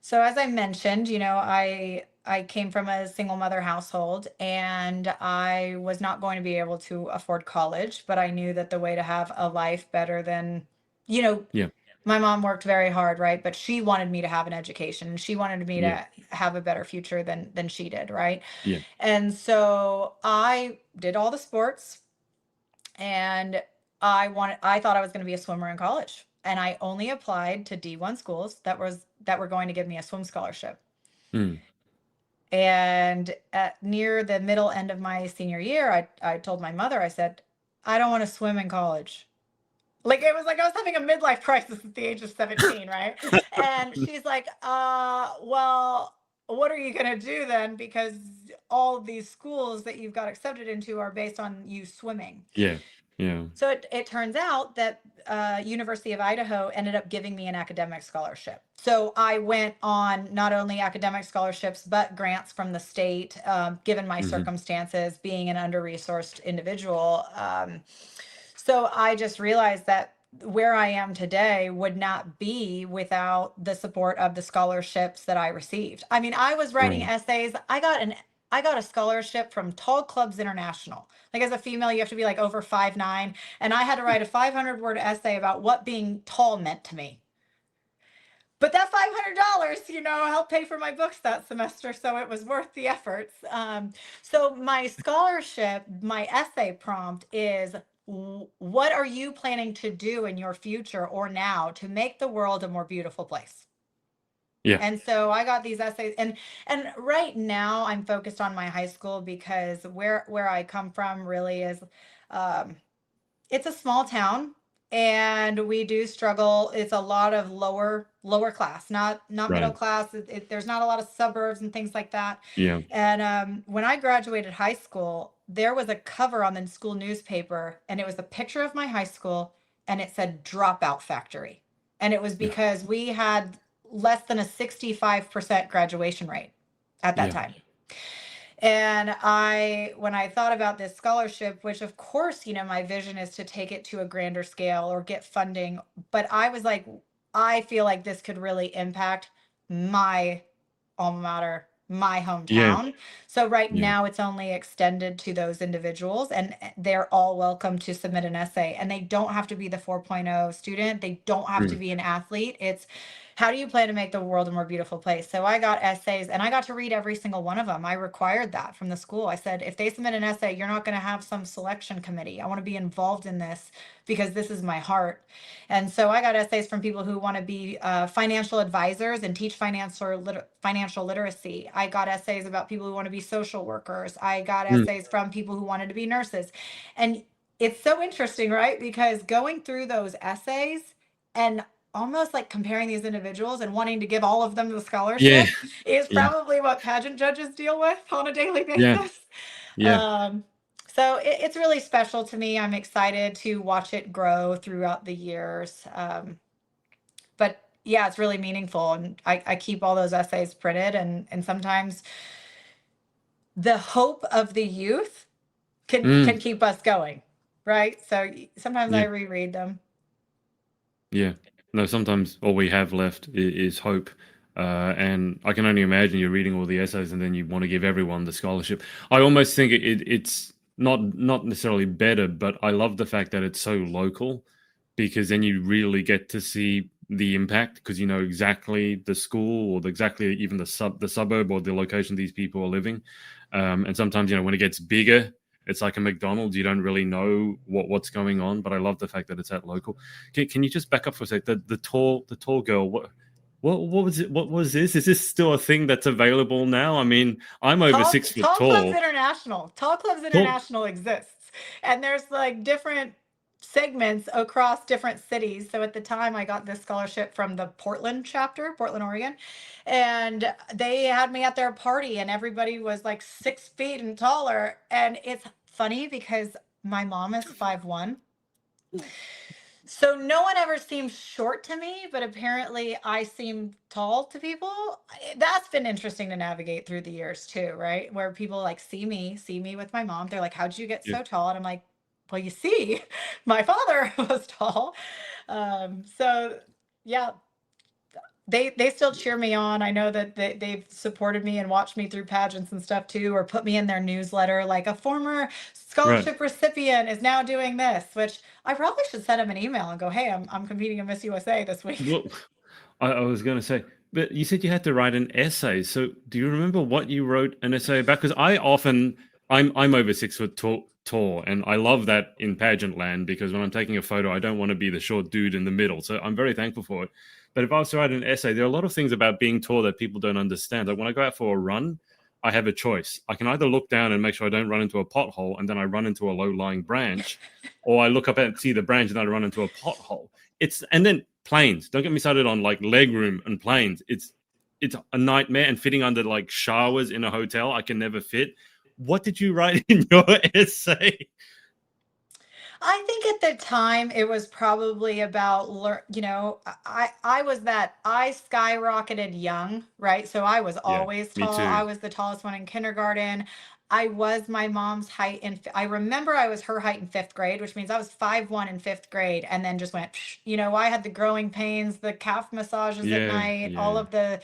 So as I mentioned, I came from a single mother household and I was not going to be able to afford college, but I knew that the way to have a life better than, you know, Yeah. my mom worked very hard, right? But she wanted me to have an education and she wanted me Yeah. to have a better future than she did, right? Yeah. And so I did all the sports and I thought I was going to be a swimmer in college. And I only applied to D1 schools that were going to give me a swim scholarship. Mm. And at near the middle end of my senior year, I told my mother, I said, I don't want to swim in college. Like it was like I was having a midlife crisis at the age of 17, right? And she's like, well, what are you gonna do then? Because all of these schools that you've got accepted into are based on you swimming. Yeah. Yeah. So it turns out that University of Idaho ended up giving me an academic scholarship. So I went on not only academic scholarships, but grants from the state, given my Hmm. circumstances, being an under-resourced individual. So I just realized that where I am today would not be without the support of the scholarships that I received. I mean, I was writing Right. essays. I got a scholarship from Tall Clubs International. Like as a female, you have to be like over 5'9", and I had to write a 500-word essay about what being tall meant to me. But that $500, helped pay for my books that semester, so it was worth the efforts. So my scholarship, my essay prompt is, what are you planning to do in your future or now to make the world a more beautiful place? Yeah. And so I got these essays, and right now I'm focused on my high school because where I come from really is, um, it's a small town and we do struggle. It's a lot of lower class, not middle Right. class. There's not a lot of suburbs and things like that. Yeah. And when I graduated high school, there was a cover on the school newspaper and it was a picture of my high school and it said dropout factory. And it was Yeah. because we had less than a 65% graduation rate at that Yeah. time. And when I thought about this scholarship, which of course, my vision is to take it to a grander scale or get funding, but I was like, I feel like this could really impact my alma mater, my Yeah. hometown. So right Yeah. now it's only extended to those individuals and they're all welcome to submit an essay and they don't have to be the 4.0 student. They don't have to Mm. be an athlete. It's how do you plan to make the world a more beautiful place? So I got essays and I got to read every single one of them. I required that from the school. I said, if they submit an essay, you're not going to have some selection committee. I want to be involved in this because this is my heart. And so I got essays from people who want to be financial advisors and teach financial literacy. I got essays about people who want to be social workers. I got Mm. essays from people who wanted to be nurses. And it's so interesting, right? Because going through those essays and almost like comparing these individuals and wanting to give all of them the Yeah. scholarship is Yeah. probably what pageant judges deal with on a daily Yeah. basis. Yeah. Um, so it's really special to me. I'm excited to watch it grow throughout the years. but yeah, it's really meaningful. And I keep all those essays printed, and sometimes the hope of the youth can Mm, keep us going, right? So sometimes I yeah, reread them. yeah. No, sometimes all we have left is hope. And I can only imagine you're reading all the essays and then you want to give everyone the scholarship. I almost think it's not necessarily better, but I love the fact that it's so local because then you really get to see the impact because you know exactly the school or exactly even the suburb or the location these people are living. And sometimes, you know, when it gets bigger, it's like a McDonald's. You don't really know what's going on. But I love the fact that it's at local. Can you just back up for a sec? The tall girl. What was it? What was this? Is this still a thing that's available now? I mean, I'm over Tall 6 foot Tall Clubs tall. International. Tall Clubs Tall, International exists, and there's like different segments across different cities. So at the time, I got this scholarship from the Portland chapter, Portland, Oregon, and they had me at their party, and everybody was like 6 feet and taller. And it's funny because my mom is 5'1". So no one ever seems short to me, but apparently I seem tall to people. That's been interesting to navigate through the years too, right? Where people like see me with my mom. They're like, "How'd you get yeah, so tall?" And I'm like, "Well, you see, my father was tall." So yeah, they still cheer me on. I know that they've supported me and watched me through pageants and stuff too, or put me in their newsletter. Like a former right. scholarship recipient is now doing this, which I probably should send them an email and go, "Hey, I'm competing in Miss USA this week." Well, I was going to say, but you said you had to write an essay. So do you remember what you wrote an essay about? Because I'm over 6 foot tall, and I love that in pageant land because when I'm taking a photo, I don't want to be the short dude in the middle. So I'm very thankful for it. But if I was to write an essay, there are a lot of things about being tall that people don't understand. Like when I go out for a run, I have a choice. I can either look down and make sure I don't run into a pothole, and then I run into a low-lying branch, or I look up and see the branch and then I run into a pothole. And then planes. Don't get me started on like legroom and planes. It's a nightmare, and fitting under like showers in a hotel, I can never fit. What did you write in your essay? I think at the time it was probably about I was that I skyrocketed young, right? So I was Yeah, always me tall. I too. was the tallest one in kindergarten. I was my mom's height I remember I was her height in 5th grade, which means I was 5'1" in 5th grade, and then just went, I had the growing pains, the calf massages at Yeah, night, all yeah, of the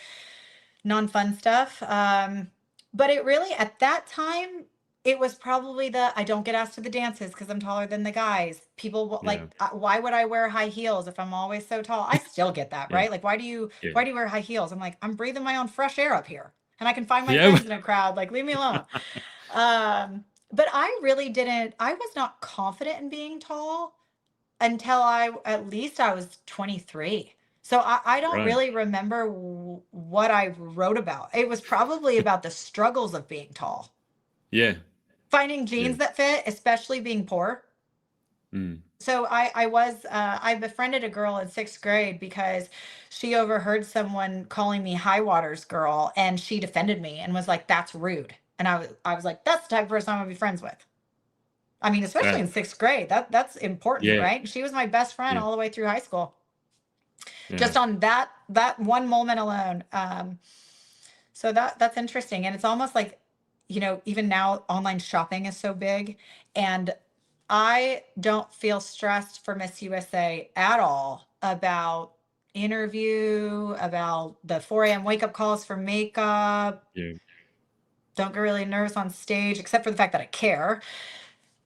non-fun stuff. But it really, at that time, it was probably I don't get asked to the dances because I'm taller than the guys. People yeah, why would I wear high heels if I'm always so tall? I still get that, yeah, right? Like, yeah, why do you wear high heels? I'm like, I'm breathing my own fresh air up here, and I can find my yeah. friends in a crowd. Like, leave me alone. But I really didn't. I was not confident in being tall until at least I was 23. So I don't Right. really remember what I wrote about. It was probably about the struggles of being tall, Yeah, finding yeah. jeans that fit, especially being poor. Mm. So I befriended a girl in 6th grade because she overheard someone calling me high waters girl, and she defended me and was like, "That's rude." And I was like, "That's the type of person I want to be friends with." I mean, especially That. in 6th grade, that's important, Yeah, right? She was my best friend yeah, all the way through high school. yeah, Just on that one moment alone. So that's interesting, and it's almost like, even now online shopping is so big, and I don't feel stressed for Miss USA at all about interview, about the 4 a.m. wake up calls for makeup. yeah. Don't get really nervous on stage, except for the fact that I care.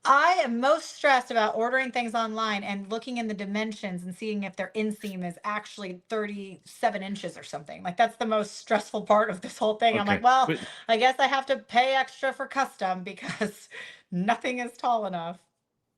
I am most stressed about ordering things online and looking in the dimensions and seeing if their inseam is actually 37 inches or something. Like, that's the most stressful part of this whole thing. I'm Okay, like, well, but I guess I have to pay extra for custom because nothing is tall enough.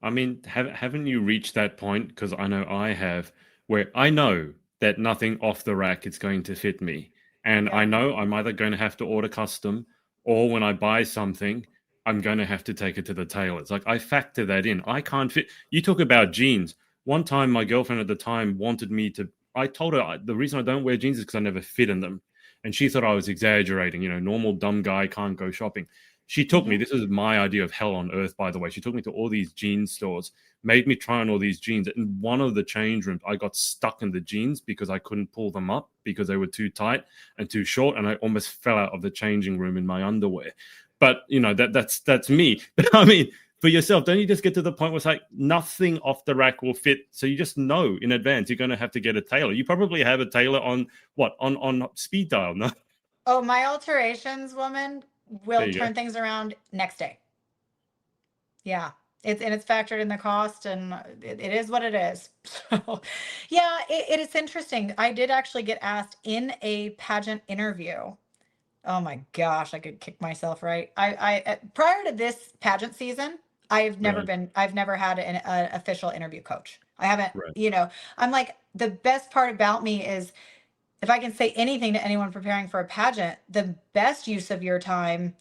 I mean, haven't you reached that point? Because I know I have, where I know that nothing off the rack is going to fit me. And I Yep. know I'm either going to have to order custom, or when I buy something, I'm going to have to take it to the tailors. Like I factor that in. I can't fit. You talk about jeans. One time, my girlfriend at the time wanted me to. I told her the reason I don't wear jeans is because I never fit in them. And she thought I was exaggerating. You know, normal dumb guy can't go shopping. she took me, Hmm. this is my idea of hell on earth, by the way. She took me to all these jean stores, made me try on all these jeans. In one of the change rooms, I got stuck in the jeans because I couldn't pull them up because they were too tight and too short. And I almost fell out of the changing room in my underwear. But that's me. But I mean, for yourself, don't you just get to the point where it's like nothing off the rack will fit? So you just know in advance you're going to have to get a tailor. You probably have a tailor on what on speed dial, no? Oh, my alterations woman There will you go. turn things around next day. Yeah. It's factored in the cost, and it is what it is. So yeah, it is interesting. I did actually get asked in a pageant interview. Oh my gosh, I could kick myself, right? Prior to this pageant season, Right, I've never had an official interview coach. I haven't, right. I'm like, the best part about me is if I can say anything to anyone preparing for a pageant, the best use of your time,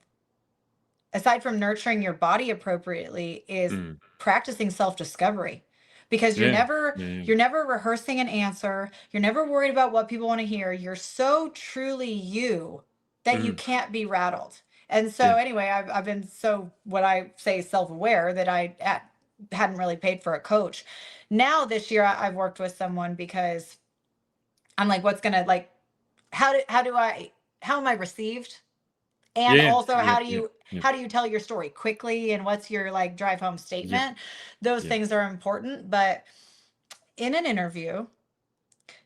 aside from nurturing your body appropriately, is Mm. practicing self-discovery, because Yeah, yeah, yeah. you're never rehearsing an answer, you're never worried about what people want to hear, you're so truly you that you Mm. can't be rattled. And so Yeah. anyway, I've been so, what I say, self-aware, that hadn't really paid for a coach. Now this year I've worked with someone because I'm like, what's gonna, like, how am I received? And Yeah, also, yeah, yeah, yeah, how do you tell your story quickly, and what's your, like, drive home yeah, statement? Those yeah. things are important. But in an interview,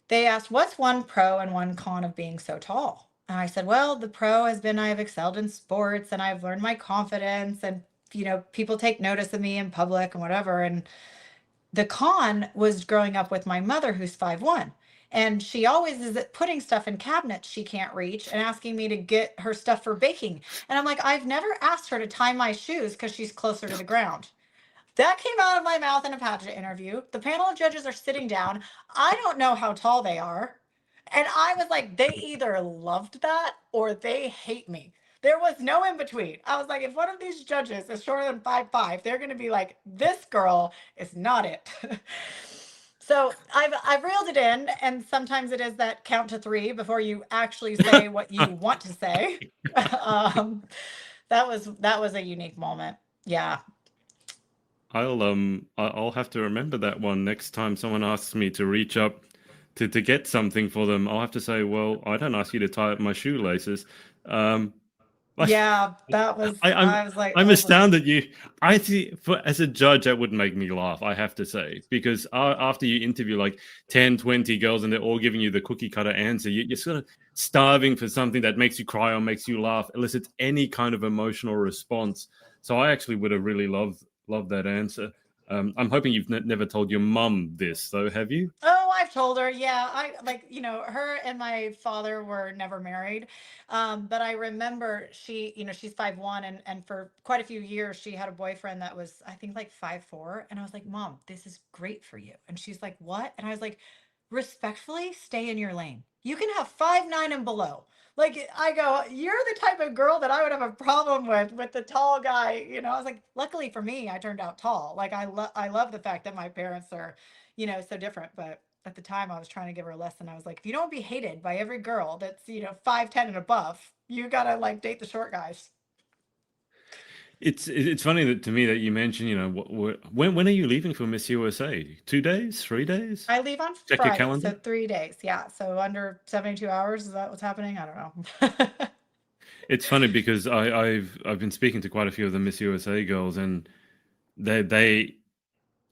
they asked, what's one pro and one con of being so tall? And I said, well, the pro has been I've excelled in sports and I've learned my confidence, and people take notice of me in public and whatever. And the con was growing up with my mother, who's 5'1". And she always is putting stuff in cabinets she can't reach and asking me to get her stuff for baking. And I'm like, I've never asked her to tie my shoes because she's closer to the ground. That came out of my mouth in a pageant interview. The panel of judges are sitting down. I don't know how tall they are. And I was like, they either loved that or they hate me. There was no in between. I was like, if one of these judges is shorter than 5'5", they're going to be like, this girl is not it. So I've reeled it in, and sometimes it is that count to three before you actually say what you want to say. um, that was a unique moment. Yeah. I'll have to remember that one next time someone asks me to reach up to get something for them. I'll have to say, well, I don't ask you to tie up my shoelaces. Um, like Yeah, that was, I, I'm I was like, I'm oh my God. astounded you. I see for as a judge that would make me laugh, I have to say, because after you interview like 10, 20 girls and they're all giving you the cookie cutter answer, you're sort of starving for something that makes you cry or makes you laugh, elicits any kind of emotional response. So I actually would have really loved that answer. I'm hoping you've never told your mum this, though, have you? Oh, I've told her. Yeah, I like, her and my father were never married. But I remember she's 5'1", and for quite a few years she had a boyfriend that was, I think, like 5'4", and I was like, "Mom, this is great for you." And she's like, "What?" And I was like, "Respectfully, stay in your lane. You can have 5'9" and below." Like, I go, "You're the type of girl that I would have a problem with the tall guy." I was like, luckily for me, I turned out tall. Like, I love the fact that my parents are, so different. But at the time, I was trying to give her a lesson. I was like, if you don't be hated by every girl that's 5'10" and above, you gotta, like, date the short guys. It's funny that to me that you mentioned, when are you leaving for Miss USA? 2 days, 3 days? I leave on Check your Friday, calendar. so 3 days. Yeah, so under 72 hours. Is that what's happening? I don't know. It's funny because I've been speaking to quite a few of the Miss USA girls, and they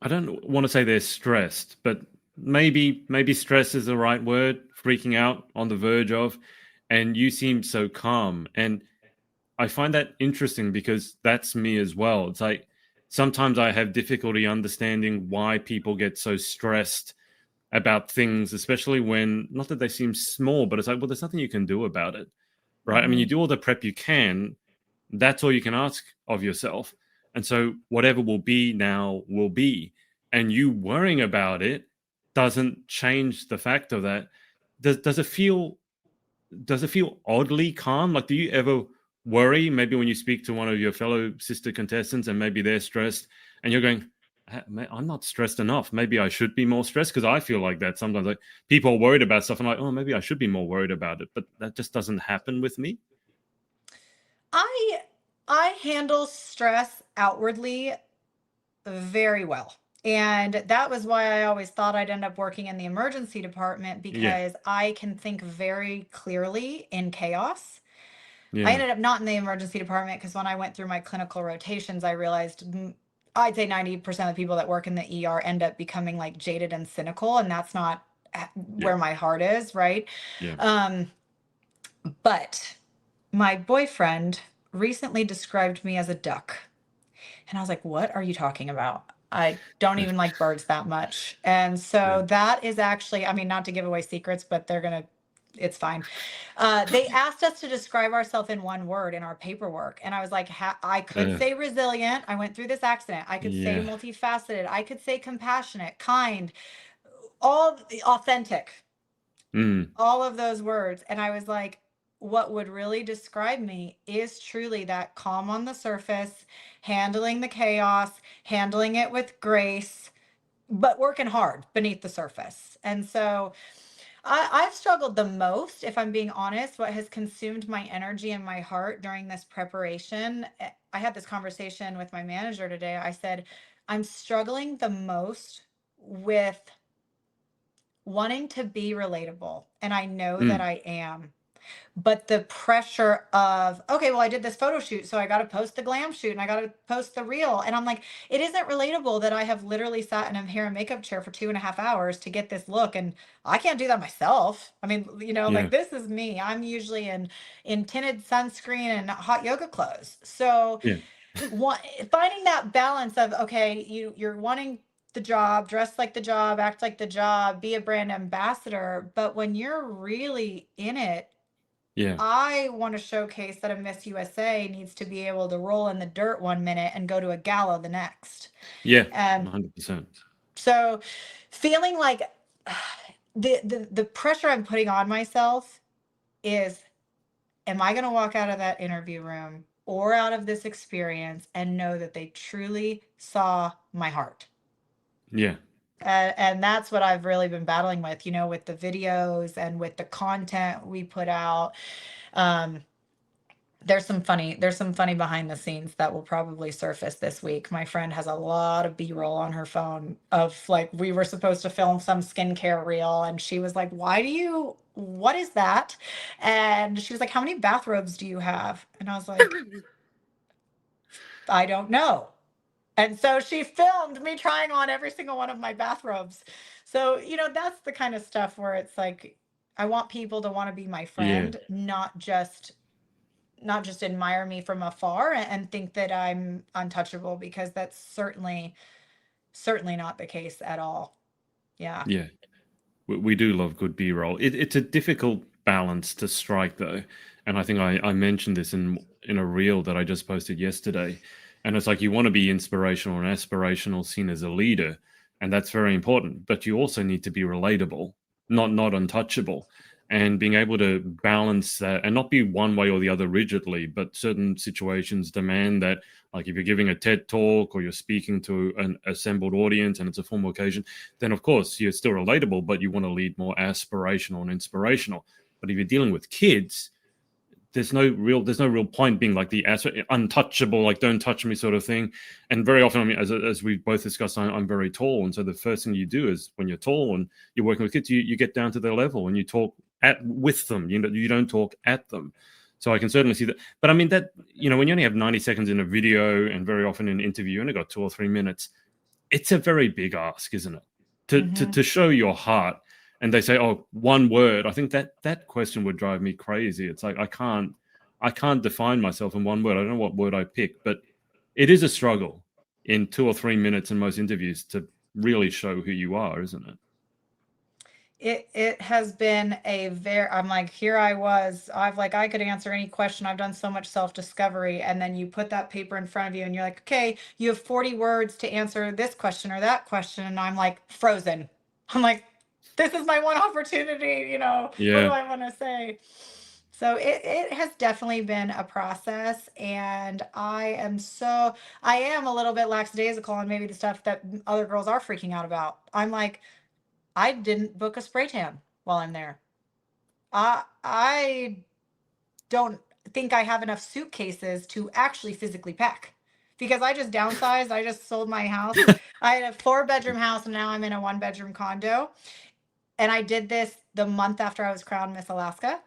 I don't want to say they're stressed, but maybe stress is the right word. Freaking out, on the verge of, and you seem so calm, and I find that interesting because that's me as well. It's like sometimes I have difficulty understanding why people get so stressed about things, especially when not that they seem small, but it's like, well, there's nothing you can do about it, right? I mean, you Hmm. do all the prep you can. That's all you can ask of yourself. And so whatever will be now will be. And you worrying about it doesn't change the fact of that. Does it feel oddly calm? Like, do you ever worry maybe when you speak to one of your fellow sister contestants and maybe they're stressed and you're going, I'm not stressed enough. Maybe I should be more stressed, because I feel like that sometimes. Like people are worried about stuff. I'm like, oh, maybe I should be more worried about it. But that just doesn't happen with me. I handle stress outwardly very well. And that was why I always thought I'd end up working in the emergency department, Yeah, because I can think very clearly in chaos. I yeah, ended up not in the emergency department because when I went through my clinical rotations, I realized I'd say 90% of the people that work in the ER end up becoming like jaded and cynical, and that's not yeah, where my heart is, right? yeah. Um, but my boyfriend recently described me as a duck. And I was like, what are you talking about? I don't even like birds that much. And Yeah, so that is actually, I mean, not to give away secrets, but it's fine. They asked us to describe ourselves in one word in our paperwork. And I was like, I could uh, say resilient. I went through this accident. I could say yeah, multifaceted. I could say compassionate, kind, all authentic, mm, all of those words. And I was like, what would really describe me is truly that calm on the surface, handling the chaos, handling it with grace, but working hard beneath the surface. And so I've struggled the most, if I'm being honest. What has consumed my energy and my heart during this preparation, I had this conversation with my manager today. I said, I'm struggling the most with wanting to be relatable. And I know that mm, I am. But the pressure of, okay, well, I did this photo shoot, so I got to post the glam shoot and I got to post the reel. And I'm like, it isn't relatable that I have literally sat in a hair and makeup chair for 2.5 hours to get this look. And I can't do that myself. I mean, like yeah, this is me. I'm usually in tinted sunscreen and hot yoga clothes. So yeah, what, finding that balance of, okay, you're wanting the job, dress like the job, act like the job, be a brand ambassador, but when you're really in it, yeah, I want to showcase that a Miss USA needs to be able to roll in the dirt 1 minute and go to a gala the next. yeah, And 100%. so feeling like the pressure I'm putting on myself is, am I going to walk out of that interview room or out of this experience and know that they truly saw my heart? Yeah, And that's what I've really been battling with, with the videos and with the content we put out. Um, there's some funny behind the scenes that will probably surface this week. My friend has a lot of B-roll on her phone of, like, we were supposed to film some skincare reel and she was like, what is that? And she was like, how many bathrobes do you have? And I was like, I don't know. And so she filmed me trying on every single one of my bathrobes. So, that's the kind of stuff where it's like, I want people to want to be my yeah, friend, not just admire me from afar and think that I'm untouchable, because that's certainly not the case at all. Yeah. yeah. We do love good B-roll. It's a difficult balance to strike, though, and I think I mentioned this in a reel that I just posted yesterday. And it's like you want to be inspirational and aspirational, seen as a leader, and that's very important. But you also need to be relatable, not untouchable, and being able to balance that and not be one way or the other rigidly. But certain situations demand that, like if you're giving a TED talk or you're speaking to an assembled audience and it's a formal occasion, then of course you're still relatable, but you want to lead more aspirational and inspirational. But if you're dealing with kids, there's no real point being like the untouchable, like don't touch me sort of thing. And very often, I mean, as we both discussed, I'm very tall, and so the first thing you do is when you're tall and you're working with kids, you get down to their level and you talk at with them. You don't talk at them. So I can certainly see that. But I mean that when you only have 90 seconds in a video, and very often in an interview you only got 2 or 3 minutes, it's a very big ask, isn't it? To to Hmm. to show your heart, and they say, "Oh, one word." I think that question would drive me crazy. It's like I can't define myself in one word. I don't know what word I pick, but it is a struggle in 2 or 3 minutes in most interviews to really show who you are, isn't it? It has been I'm like, here I was, I could answer any question. I've done so much self-discovery. And then you put that paper in front of you and you're like, okay, you have 40 words to answer this question or that question. And I'm like frozen. I'm like, this is my one opportunity, what do Yeah, I want to say? So it has definitely been a process, and I am a little bit lackadaisical on maybe the stuff that other girls are freaking out about. I'm like, I didn't book a spray tan while I'm there. I don't. think I have enough suitcases to actually physically pack because I just downsized. I just sold my house. I had a 4-bedroom house and now I'm in a 1-bedroom condo. And I did this the month after I was crowned Miss Alaska.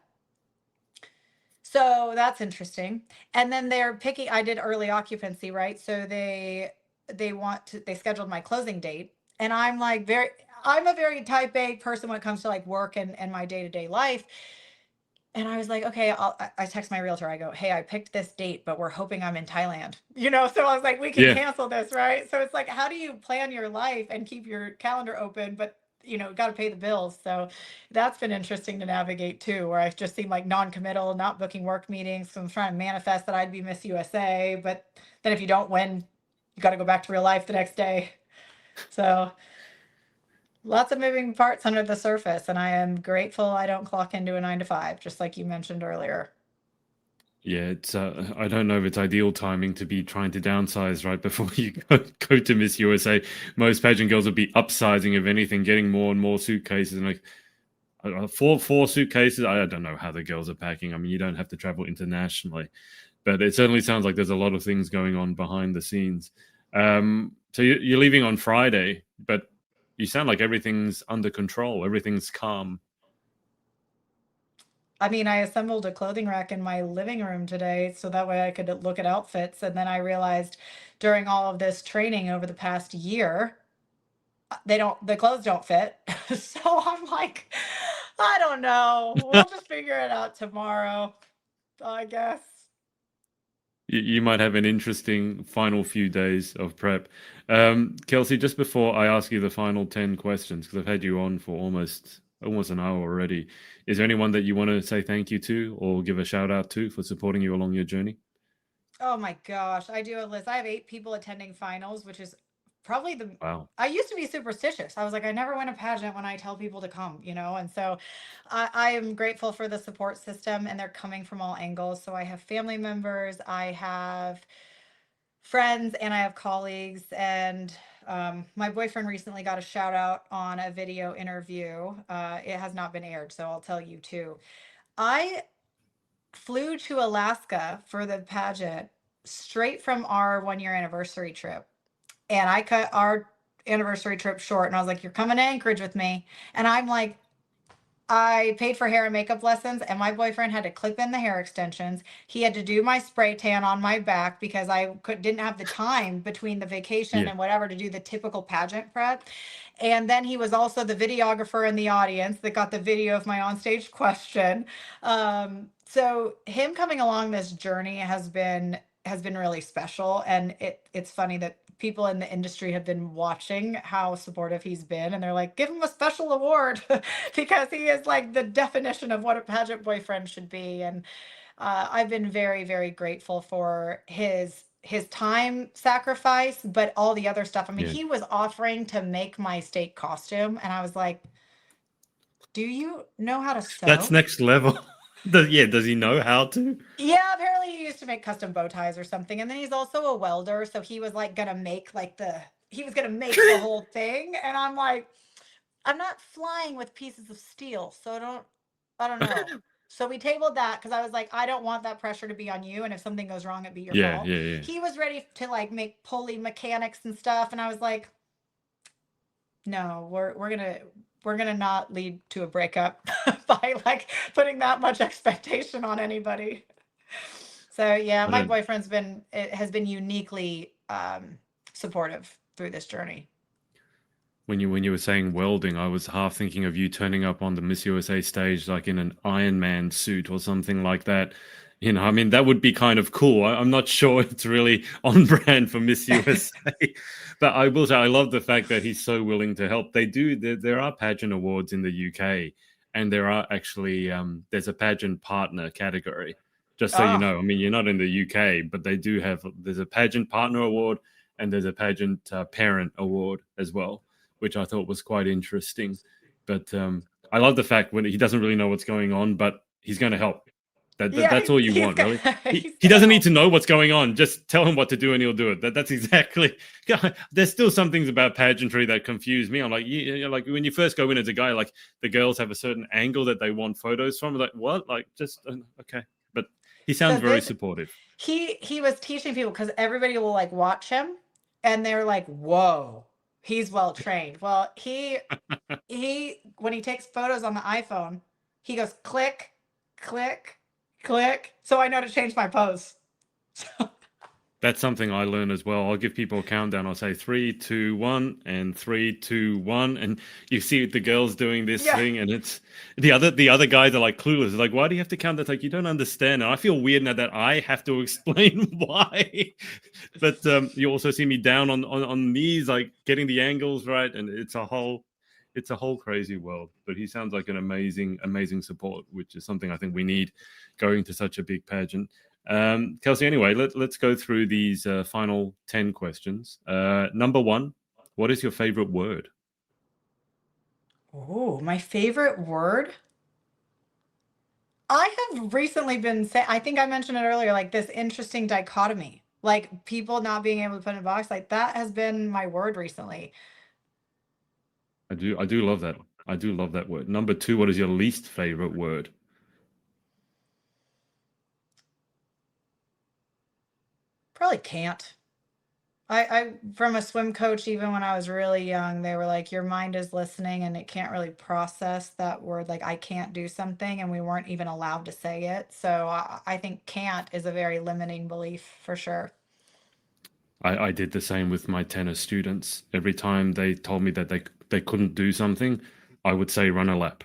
So that's interesting. And then they're picking, I did early occupancy, right? So they scheduled my closing date. And I'm like I'm a very type A person when it comes to like work and my day-to-day life. And I was like, okay, I text my realtor. I go, hey, I picked this date, but we're hoping I'm in Thailand. So I was like, we can Yeah. cancel this, right? So it's like, how do you plan your life and keep your calendar open, but got to pay the bills. So that's been interesting to navigate too, where I just seem like non-committal, not booking work meetings. So I'm trying to manifest that I'd be Miss USA, but then if you don't win, you got to go back to real life the next day. So lots of moving parts under the surface, and I am grateful I don't clock into a 9 to 5, just like you mentioned earlier. Yeah, it's I don't know if it's ideal timing to be trying to downsize right before you go to Miss USA. Most pageant girls would be upsizing, if anything, getting more and more suitcases, and like four suitcases. I don't know how the girls are packing. I mean, you don't have to travel internationally, but it certainly sounds like there's a lot of things going on behind the scenes. So you're leaving on Friday, but you sound like everything's under control. Everything's calm. I mean, I assembled a clothing rack in my living room today so that way I could look at outfits. And then I realized during all of this training over the past year, the clothes don't fit. So I'm like, I don't know. We'll just figure it out tomorrow, I guess. You might have an interesting final few days of prep. Kelsey, just before I ask you the final 10 questions, because I've had you on for almost an hour already, is there anyone that you want to say thank you to or give a shout out to for supporting you along your journey? Oh my gosh, I do a list. I have 8 people attending finals, which is probably Wow. I used to be superstitious. I was like, I never win a pageant when I tell people to come, and so I am grateful for the support system, and they're coming from all angles. So I have family members, I have friends, and I have colleagues. And my boyfriend recently got a shout out on a video interview. It has not been aired, so I'll tell you too. I flew to Alaska for the pageant straight from our 1-year anniversary trip. And I cut our anniversary trip short and I was like, you're coming to Anchorage with me. And I'm like, I paid for hair and makeup lessons, and my boyfriend had to clip in the hair extensions. He had to do my spray tan on my back because didn't have the time between the vacation Yeah. and whatever to do the typical pageant prep. And then he was also the videographer in the audience that got the video of my onstage question. So him coming along this journey has been really special, and it's funny that people in the industry have been watching how supportive he's been, and they're like, give him a special award because he is like the definition of what a pageant boyfriend should be. And I've been very, very grateful for his time sacrifice, but all the other stuff. I mean, Yeah. he was offering to make my state costume, and I was like, do you know how to That's sew? next level. Does he know how to? Yeah, apparently he used to make custom bow ties or something. And then he's also a welder, so he was like gonna make he was gonna make the whole thing. And I'm like, I'm not flying with pieces of steel, so I don't know. So we tabled that because I was like, I don't want that pressure to be on you, and if something goes wrong, it'd be your Yeah, fault. yeah, yeah. He was ready to like make pulley mechanics and stuff, and I was like, no, we're gonna not lead to a breakup by like putting that much expectation on anybody. So yeah, I my don't. boyfriend's been it has been uniquely supportive through this journey. When you were saying welding, I was half thinking of you turning up on the Miss USA stage like in an Iron Man suit or something like that. I mean, that would be kind of cool. I'm not sure it's really on brand for Miss USA, but I will say I love the fact that he's so willing to help. There are pageant awards in the UK, and there are actually there's a pageant partner category. Just so you Oh, know, I mean, you're not in the UK, but there's a pageant partner award and there's a pageant parent award as well, which I thought was quite interesting. But I love the fact when he doesn't really know what's going on, but he's going to help. yeah, That's all you he's want, gonna really. He, he's he gonna doesn't need help. to know what's going on. Just tell him what to do and he'll do it. That's exactly. There's still some things about pageantry that confuse me. I'm like, like when you first go in as a guy, like the girls have a certain angle that they want photos from. Like what? Like just okay, but He sounds So very this supportive. he was teaching people because everybody will like watch him and they're like, whoa, he's well trained. Well, he when he takes photos on the iPhone, he goes click, click, click. So I know to change my pose. That's something I learn as well. I'll give people a countdown. I'll say three, two, one, and three, two, one, and you see the girls doing this Yeah. thing, and it's the other guys are like clueless. They're like, why do you have to count that? Like, you don't understand. And I feel weird now that I have to explain why. But you also see me down on knees, like getting the angles right, and it's a whole crazy world. But he sounds like an amazing support, which is something I think we need going to such a big pageant. Kelsey, anyway, let's go through these final 10 questions. Number one, what is your favorite word? Oh, my favorite word? I have recently been saying, I think I mentioned it earlier, like this interesting dichotomy, like people not being able to put in a box, like that has been my word recently. I do love that. I do love that word. Number two, what is your least favorite word? Probably can't. I from a swim coach, even when I was really young, they were like, your mind is listening and it can't really process that word. Like I can't do something, and we weren't even allowed to say it. So I think can't is a very limiting belief for sure. I did the same with my tennis students. Every time they told me that they couldn't do something, I would say run a lap,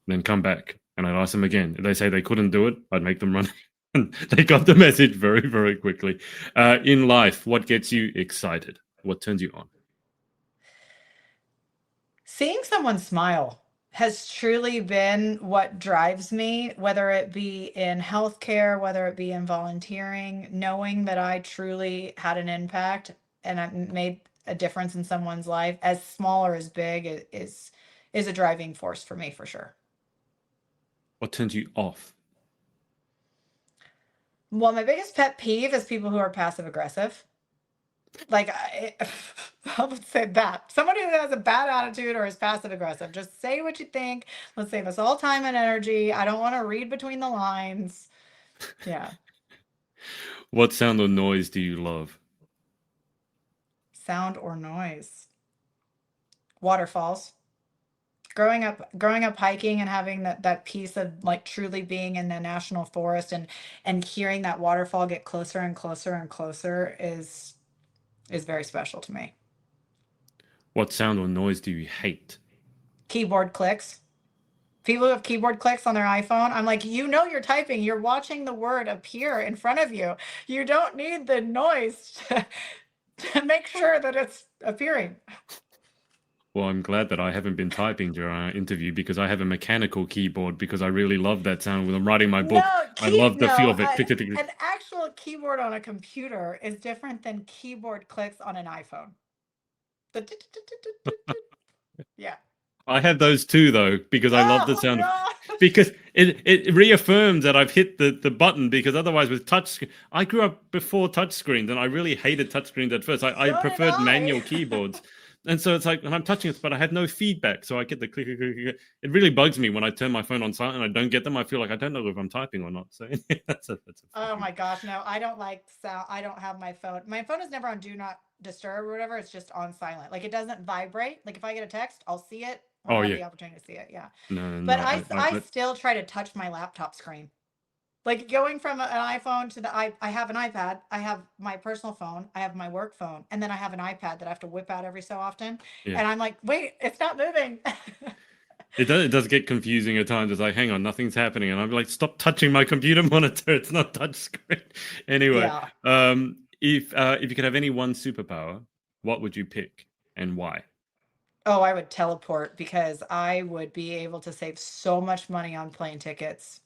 then come back, and I'd ask them again. If they say they couldn't do it, I'd make them run. And they got the message very quickly. In life, what gets you excited? What turns you on? Seeing someone smile has truly been what drives me, whether it be in healthcare, whether it be in volunteering, knowing that I truly had an impact and I made a difference in someone's life, as small or as big, is a driving force for me for sure. What turns you off? Well, my biggest pet peeve is people who are passive aggressive. Like I would say that somebody who has a bad attitude or is passive aggressive, just say what you think. Let's save us all time and energy. I don't want to read between the lines. Yeah. What sound or noise do you love? Sound or noise. Waterfalls. Growing up hiking and having that piece of like truly being in the national forest and hearing that waterfall get closer and closer and closer is very special to me. What sound or noise do you hate? Keyboard clicks. People who have keyboard clicks on their iPhone, I'm like, you know, you're typing, you're watching the word appear in front of you. You don't need the noise to make sure that it's appearing. Well, I'm glad that I haven't been typing during our interview because I have a mechanical keyboard because I really love that sound when I'm writing my book. I love the feel No, of it. Tick, tick, tick, tick. an actual keyboard on a computer is different than keyboard clicks on an iPhone. The yeah. I have those too, though, because I love the Oh sound of God. because it reaffirms that I've hit the button because otherwise with touch I grew up before touch screens and I really hated touch screens at first. I So did preferred I. manual keyboards. And so it's like when I'm touching it, but I had no feedback. So I get the click, click, click, click. It really bugs me when I turn my phone on silent and I don't get them. I feel like I don't know if I'm typing or not. So that's a Oh funny. my gosh, no, I don't like sound. I don't have my phone. My phone is never on do not disturb or whatever. It's just on silent. Like it doesn't vibrate. Like if I get a text, I'll see it when I Oh have yeah. the opportunity to see it. Yeah. No, But no. I still try to touch my laptop screen. Like going from an iPhone to I have an iPad, I have my personal phone, I have my work phone, and then I have an iPad that I have to whip out every so often. Yeah. And I'm like, wait, it's not moving. It does get confusing at times. It's like, hang on, nothing's happening, and I'm like, stop touching my computer monitor. It's not touch screen. Anyway, Yeah. if you could have any one superpower, what would you pick and why? Oh, I would teleport because I would be able to save so much money on plane tickets.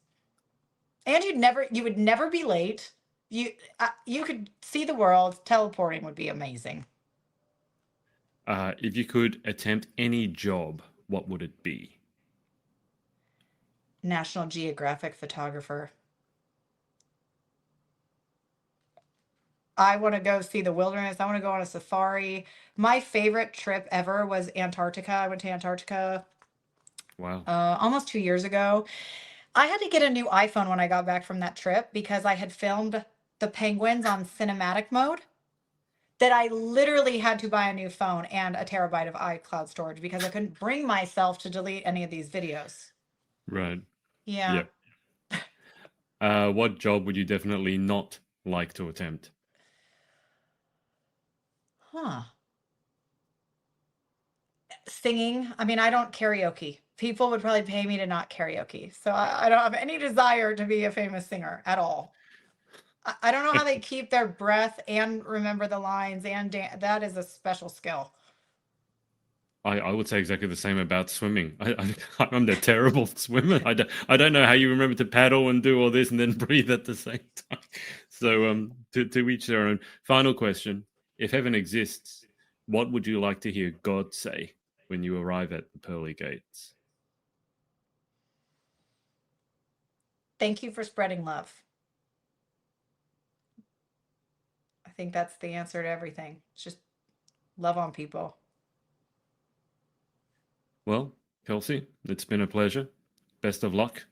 And you would never be late. You could see the world. Teleporting would be amazing. If you could attempt any job, what would it be? National Geographic photographer. I want to go see the wilderness. I want to go on a safari. My favorite trip ever was Antarctica. I went to Antarctica Wow. almost 2 years ago. I had to get a new iPhone when I got back from that trip because I had filmed the penguins on cinematic mode that I literally had to buy a new phone and a terabyte of iCloud storage because I couldn't bring myself to delete any of these videos. Right. Yeah. Yep. What job would you definitely not like to attempt? Huh. Singing. I mean, I don't karaoke. People would probably pay me to not karaoke. So I don't have any desire to be a famous singer at all. I don't know how they keep their breath and remember the lines and that is a special skill. I would say exactly the same about swimming. I'm a terrible swimmer. I don't know how you remember to paddle and do all this and then breathe at the same time. So to each their own. Final question: if heaven exists, what would you like to hear God say when you arrive at the pearly gates? Thank you for spreading love. I think that's the answer to everything. It's just love on people. Well, Kelsey, it's been a pleasure. Best of luck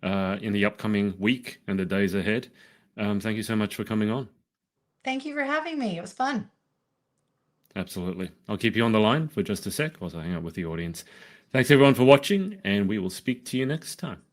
in the upcoming week and the days ahead. Thank you so much for coming on. Thank you for having me. It was fun. Absolutely. I'll keep you on the line for just a sec whilst I hang out with the audience. Thanks everyone for watching, and we will speak to you next time.